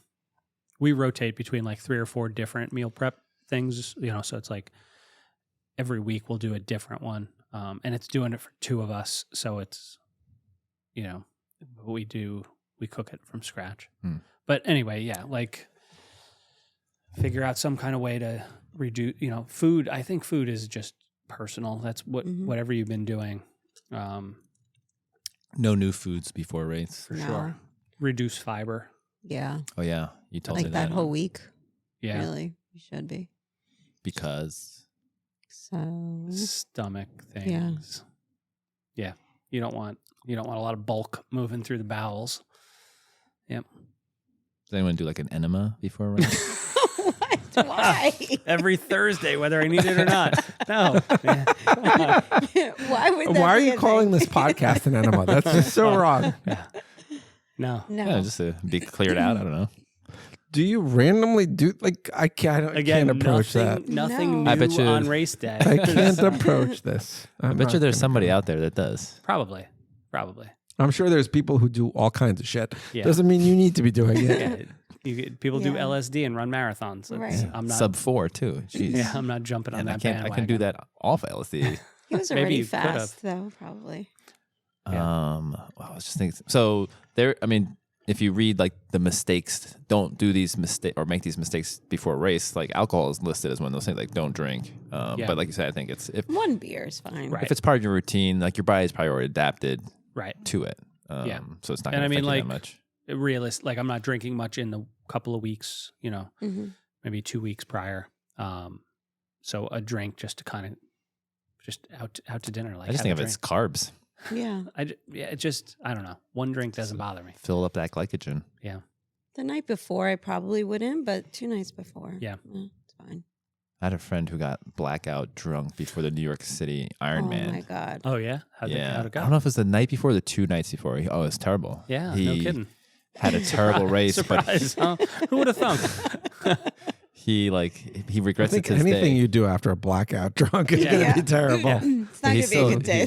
We rotate between like 3 or 4 different meal prep things, so it's like every week we'll do a different one, and it's doing it for 2 of us, so it's we cook it from scratch. But anyway, yeah, like figure out some kind of way to reduce, food. I think food is just personal. That's whatever you've been doing. No new foods before a race. For No. sure. Reduce fiber. Yeah, Oh yeah, you told me like that that whole week. Yeah. Really, you should be. because So Stomach things. Yeah. You don't want a lot of bulk moving through the bowels. Yep. does anyone do like an enema before a race? what? Why? Every Thursday, whether I need it or not. No. Yeah. Why would? That Why are be you a calling thing? this podcast an enema? That's just so wrong. No. Yeah, just to be cleared out. I don't know. Do you randomly do like I can't approach Nothing No. I new bet you- on race day. that. I can't approach this. I bet you there's somebody out there that does. Probably. I'm sure there's people who do all kinds of shit. Yeah. Doesn't mean you need to be doing it. People do Yeah. LSD and run marathons. Right. I'm not. Sub 4 too. Jeez. Yeah, I'm not jumping on And that. I can do that off LSD. He was Maybe already you could've. fast though, probably. Well, I was just thinking. So there, I mean, if you read like the mistakes, don't do these mistakes or make these mistakes before a race. Like alcohol is listed as one of those things. Like don't drink. Yeah. But like you said, I think it's if One beer is fine. Right. it's part of your routine, like your body's probably already adapted Right. to it. Yeah. So it's not And going I to mean, affect you like, that much. Like I'm not drinking much in the couple of weeks. Mhm. Maybe 2 weeks prior. So a drink just to kind of just out to dinner. Like I just have think a of it as carbs. Yeah. it just I don't know. One drink doesn't bother me. Fill up that glycogen. Yeah. The night before, I probably wouldn't, but 2 nights before. Yeah. It's fine. I had a friend who got blackout drunk before the New York City Ironman. Oh my God. Oh yeah. How'd it I go? don't know if it was the night before or the 2 nights before. It was terrible. Yeah. He No kidding. had a terrible race, Surprise, huh? Who would have thunk? but he I regrets it think to this anything day. you do after a blackout drunk is Yeah. going to Yeah. be terrible. It's not He going to be a still- good day.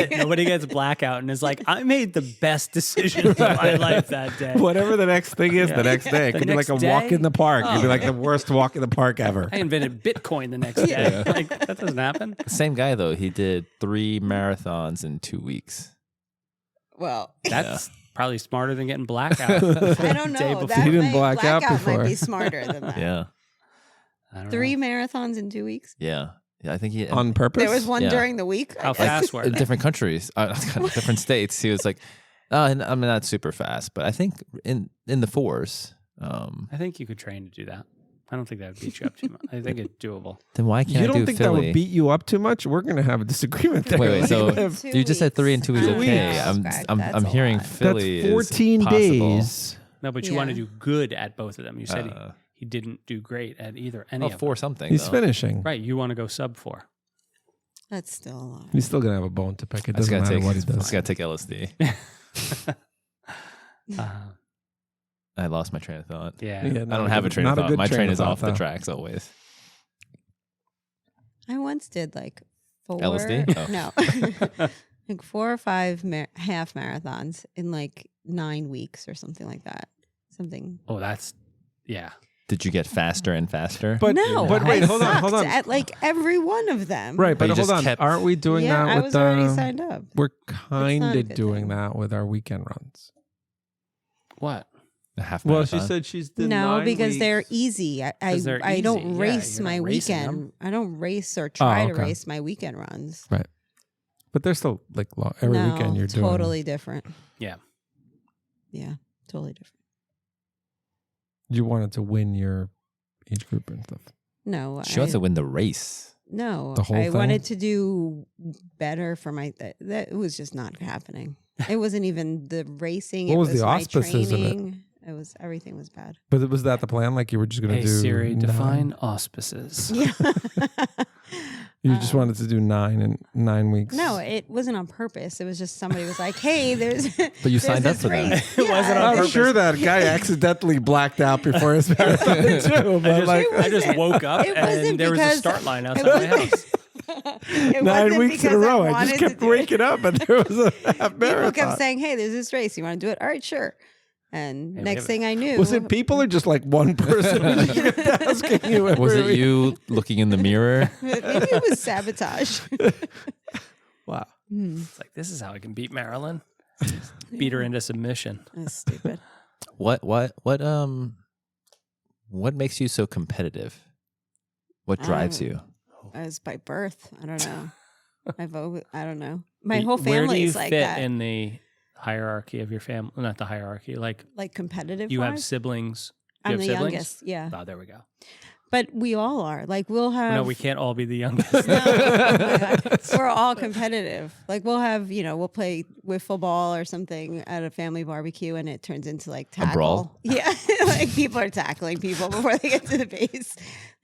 he- Nobody gets blackout and is like, I made the best decision of my life that day. Whatever the next thing is, the next day. It The could be like a next walk day? in the park. It could be Oh. like the worst walk in the park ever. I invented Bitcoin the next day. Like that doesn't happen. The same guy though, he did 3 marathons in 2 weeks. Well, That's probably smarter than getting blackout. I don't Day know. before. That He didn't might, black out blackout before. might be smarter than that. Yeah, I don't 3 know. marathons in 2 weeks? yeah. I think he On purpose? There was one Yeah. during the week? I How guess. fast were in they? different countries, different states. He was like, and I'm not super fast, but I think in the 4s. I think you could train to do that. I don't think that would beat you up too much. I think it's doable. Then why can't You I don't do think Philly? that would beat you up too much? We're going to have a disagreement there. Wait, so Like, 2 you just said 3 in 2 weeks. weeks. Okay, I don't know, Greg, that's I'm a hearing lot. Philly That's 14 is possible. days. No, but you Yeah. want to do good at both of them. You said Uh, he didn't do great at any of them. 4 something. He's though. finishing. Right. You want to go sub 4. That's still a lot. He's still going to have a bone to pick. It I just doesn't gotta matter take. what he I just does. gotta take LSD. Uh, I lost my train of thought. yeah. Yeah, I not don't have a train not of thought. good My train is thought, off the though. tracks always. I once did like 4. LSD? Oh. No. like 4 or 5 half marathons in like 9 weeks or something like that. Something. Oh, that's yeah. Did you get faster and faster? But, No. but wait, I hold on. sucked At like every one of them. Right, but you hold just on. kept- Aren't we doing Yeah, that I with was already the... signed up. We're not kind a of good doing thing. that with our weekend runs. What? A half Well, marathon? she said she's did No, 9 because they're weeks. easy. I 'Cause they're I don't easy. Yeah, race you're not my racing them. weekend. I don't race or try to okay. race my weekend runs. But they're still like every no, weekend you're doing. totally different. Yeah. Yeah, totally different. You wanted to win your age group and stuff. No, She wants to win the race. No, The whole I thing? wanted to do better for my. That was just not happening. It wasn't even the racing. What it was was the my auspices of it? training. It was everything was bad. But was that the plan? Like you were just going to Hey do Siri, 9? define auspices. Yeah. You just wanted to do 9 in 9 weeks. No, it wasn't on purpose. It was just somebody was like, "Hey, there's." But you signed up this for that. race." It wasn't on I'm purpose. sure that guy accidentally blacked out before his marathon too. But like I just woke up it wasn't and there was a because- start line it outside my wasn't- house. It 9 wasn't weeks in a because row, I wanted just to kept do it. waking up and there was a half People marathon. kept saying, "Hey, there's this race. You want to do it? All right, sure." And Hey, we next have- thing I knew, Was it people or just like one person who just kept asking you? Was every it week? you looking in the mirror? maybe it was sabotage. Wow. It's like this is how I can beat Marilyn. Beat her into submission. That's stupid. What makes you so competitive? What drives you? I was by birth. I don't know. I don't know. My whole Where do family you is like fit that. in the hierarchy of your family? Not the hierarchy. Like Like competitive. you have wise. siblings. You I'm have the siblings? youngest. Yeah, Oh, there we go. but we all are. Like we'll have. No, we can't all be the youngest. No. We're all competitive. Like we'll have, we'll play wiffle ball or something at a family barbecue, and it turns into like tackle. brawl? Yeah, like people are tackling people before they get to the base.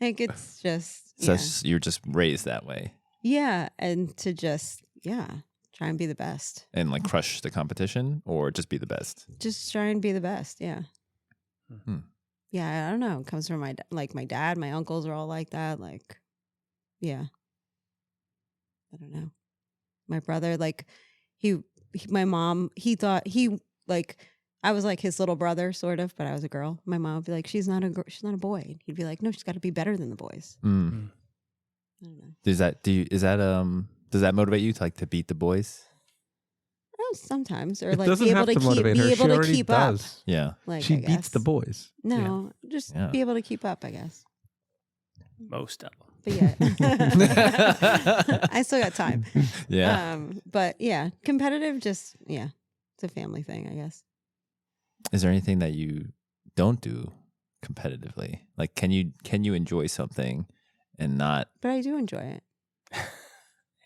Like it's just So you're just raised that way yeah, and to just try and be the best. and like crush the competition or just be the best? Just try and be the best. Yeah. Hmm. yeah, I don't know. It comes from my dad, my uncles are all like that. Like, yeah, I don't know. My brother, like, my mom, he thought I was like his little brother, sort of, but I was a girl. My mom would be like, she's not a boy. And he'd be like, no, she's got to be better than the boys. Mm. I don't know. Does that motivate you to beat the boys? Oh, sometimes, or It like doesn't be able have to to keep motivate her. be She able to already keep up. does. Yeah. Like, She I beats guess. the boys. No, just Yeah. be able to keep up, I guess. Most of them. But yeah, I still got time. Yeah. But yeah, competitive, just it's a family thing, I guess. Is there anything that you don't do competitively? Like, can you enjoy something and not? But I do enjoy it.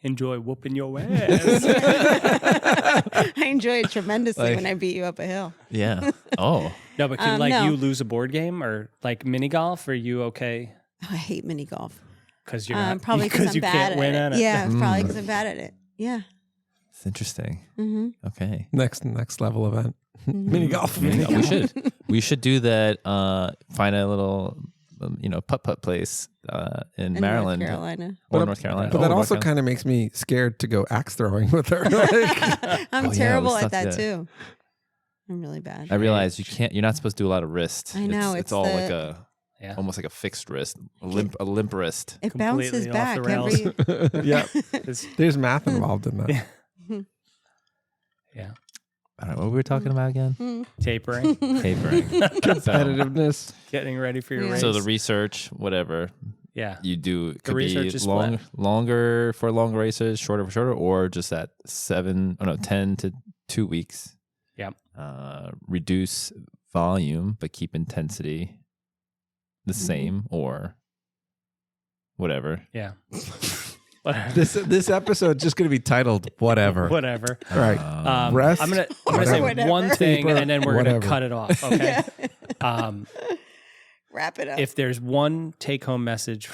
Enjoy whooping your ass. I enjoy it tremendously when I beat you up a hill. Yeah. Oh. No, but can no. you lose a board game or like mini golf? Are you okay? Oh, I hate mini golf. Because you're not, probably because I'm you bad can't at win it. at it. Yeah, probably because I'm bad at it. Yeah. It's interesting. Mm-hmm. Okay. Next level event. Mini golf. We should do that. Find a little, putt place in Maryland, North Carolina. or North Carolina. But that North also Carolina. kind of makes me scared to go axe throwing with her. Like, I'm Oh, yeah, terrible we at that sucked too. I'm really bad. I realize you're not supposed to do a lot of wrist. I know, It's it's all the- almost like a fixed wrist, a limp wrist. It Completely bounces off back the rails. every. yeah, It's- there's math involved in that. yeah. I don't know what we were talking about again. Tapering. Tapering. Competitiveness. Getting ready for your Yeah. race. So the research, whatever yeah. you do, could research be is longer for longer races, shorter for shorter, or just at 10 to 2 weeks. Yep. Reduce volume but keep intensity the same, or whatever. Yeah. Whatever. This episode's just going to be titled "Whatever." Whatever. Right. Rest, I'm gonna say whatever. one thing, Taper, and then we're whatever. gonna cut it off. Okay. Wrap it up. If there's one take-home message,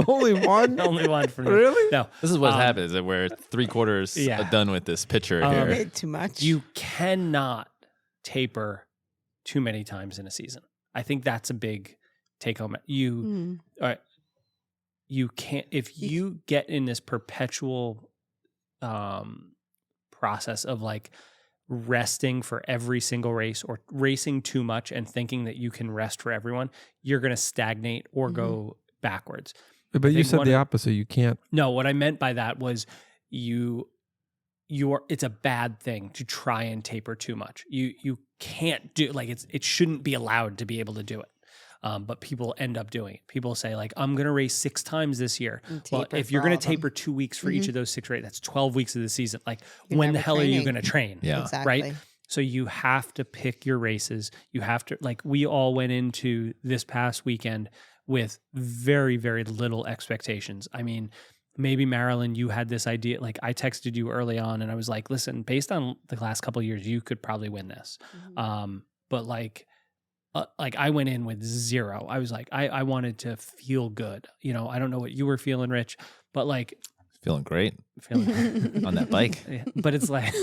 Only one. only one for me. Really? No. This is what happens, that we're 3/4 done with this picture here. Made too much. You cannot taper too many times in a season. I think that's a big take-home. All right. You can't, if you get in this perpetual process of like resting for every single race or racing too much and thinking that you can rest for everyone, you're going to stagnate or go backwards. But you said the opposite. You can't. No, what I meant by that was it's a bad thing to try and taper too much. You can't do, like, it shouldn't be allowed to be able to do it. But people end up doing it. People say, like, I'm going to race 6 times this year. Well, if you're going to taper 2 weeks for each of those 6 races, that's 12 weeks of the season. Like, when the hell are you going to train? Yeah. Exactly. Right? So you have to pick your races. You have to, like, we all went into this past weekend with very, very little expectations. I mean, maybe Marilyn, you had this idea. Like, I texted you early on and I was like, listen, based on the last couple of years, you could probably win this. But like I went in with 0. I was like, I wanted to feel good. You know, I don't know what you were feeling, Rich, but like Feeling great feeling on that bike. yeah, but it's like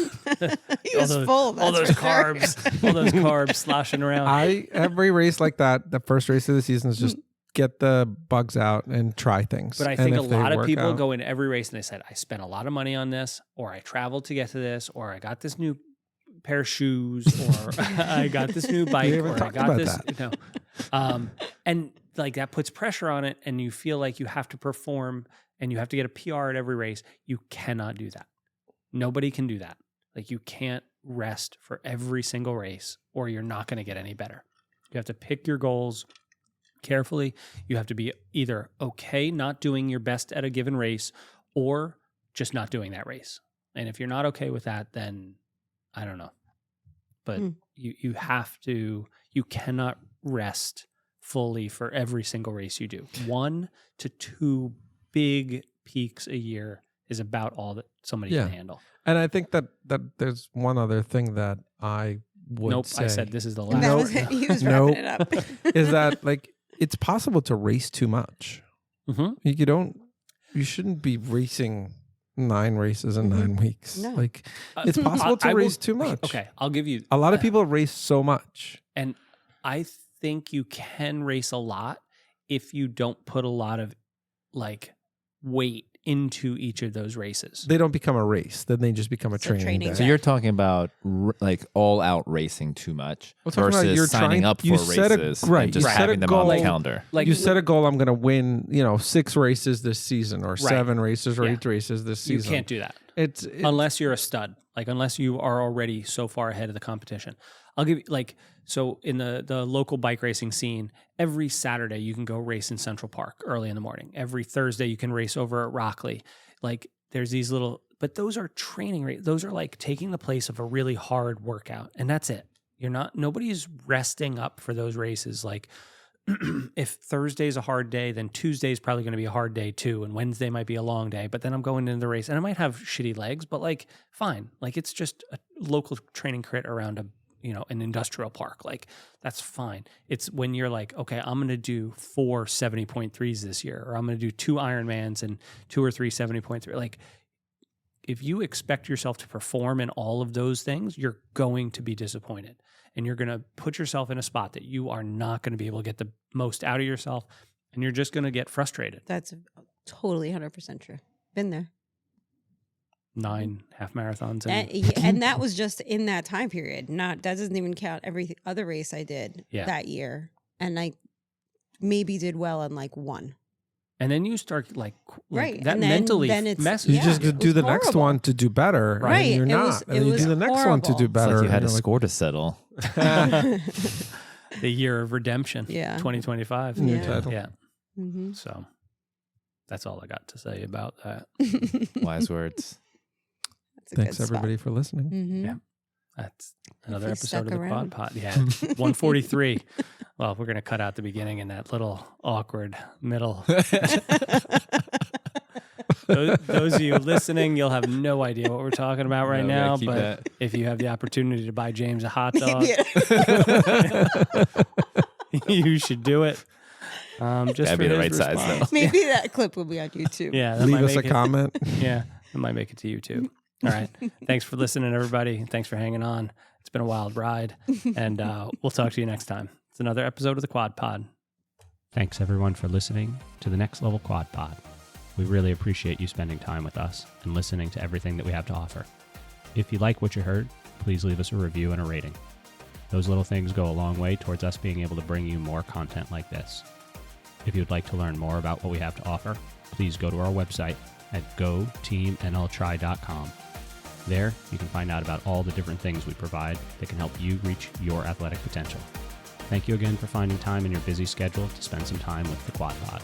He was full. all those that's for sure. carbs, all those carbs sloshing around. Every race like that, the first race of the season is just get the bugs out and try things. But I And think a if they lot of work people out- go into every race and they said, I spent a lot of money on this, or I traveled to get to this, or I got this new pair of shoes, or I got this new bike, haven't or I talked got about this, that. and like that puts pressure on it, and you feel like you have to perform and you have to get a PR at every race. You cannot do that. Nobody can do that. Like, you can't rest for every single race, or you're not going to get any better. You have to pick your goals carefully. You have to be either okay not doing your best at a given race, or just not doing that race. And if you're not okay with that, then I don't know. But you have to, you cannot rest fully for every single race you do. 1 to 2 big peaks a year is about all that somebody can handle. And I think that there's one other thing that I would say. I said this is the And last. that was it. He was wrapping it up. is that like it's possible to race too much. Mhm. You shouldn't be racing 9 races in 9 weeks. No. Like it's possible to I will- race too much. Okay, I'll give you A lot of people race so much. And I think you can race a lot if you don't put a lot of like weight into each of those races. They don't become a race. Then they just become a It's a training training day. So you're talking about like all out racing too much We're talking about versus you're signing trying- up you for set a- races right, and just you set a having them on goal. the calendar. Like you set a goal, I'm going to win, 6 races this season or 7 races or Yeah. 8 races this you season. can't do that. It's Unless you're a stud, like unless you are already so far ahead of the competition. I'll give you so in the local bike racing scene, every Saturday you can go race in Central Park early in the morning. Every Thursday you can race over at Rockley. Like there's these little, but those are training races. Those are like taking the place of a really hard workout, and that's it. Nobody's resting up for those races. Like if Thursday's a hard day, then Tuesday's probably going to be a hard day too, and Wednesday might be a long day. But then I'm going into the race, and I might have shitty legs, but like fine. Like it's just a local training crit around an industrial park. Like that's fine. It's when you're like, okay, I'm going to do 4 70.3s this year, or I'm going to do 2 Ironmans and 2 or 3 70.3. Like if you expect yourself to perform in all of those things, you're going to be disappointed, and you're going to put yourself in a spot that you are not going to be able to get the most out of yourself, and you're just going to get frustrated. That's totally 100% true. Been there. 9 half marathons. And that was just in that time period. That doesn't even count every other race I did that year. And I maybe did well on like 1. And then you start like Right. that And then- mentally then it's- messes. you just it do was the next horrible. one to do better. Right. And you're It not. was- and it you was do the next one to do horrible. It's better. like you had a and you're score to settle. The year of redemption. Yeah. 2025. New Yeah. title. Yeah. Mhm. So that's all I got to say about that. Wise words. That's a Thanks good everybody for listening. Mhm. Yeah. That's another you episode stuck of the around. Quad Pod. Yeah. 143. Well, we're going to cut out the beginning and that little awkward middle. Those of you listening, you'll have no idea what we're talking about right No, now. we gotta keep But that. if you have the opportunity to buy James a hot dog, you should do it. Just Gotta for be the his right size, response. though. Maybe that clip will be on YouTube. Yeah, that Leave might us a make it- comment. Yeah, it might make it to YouTube. All right. Thanks for listening, everybody. Thanks for hanging on. It's been a wild ride, and we'll talk to you next time. It's another episode of the Quad Pod. Thanks, everyone, for listening to the Next Level Quad Pod. We really appreciate you spending time with us and listening to everything that we have to offer. If you like what you heard, please leave us a review and a rating. Those little things go a long way towards us being able to bring you more content like this. If you'd like to learn more about what we have to offer, please go to our website at goteamnltry.com. There, you can find out about all the different things we provide that can help you reach your athletic potential. Thank you again for finding time in your busy schedule to spend some time with the Quad Pod.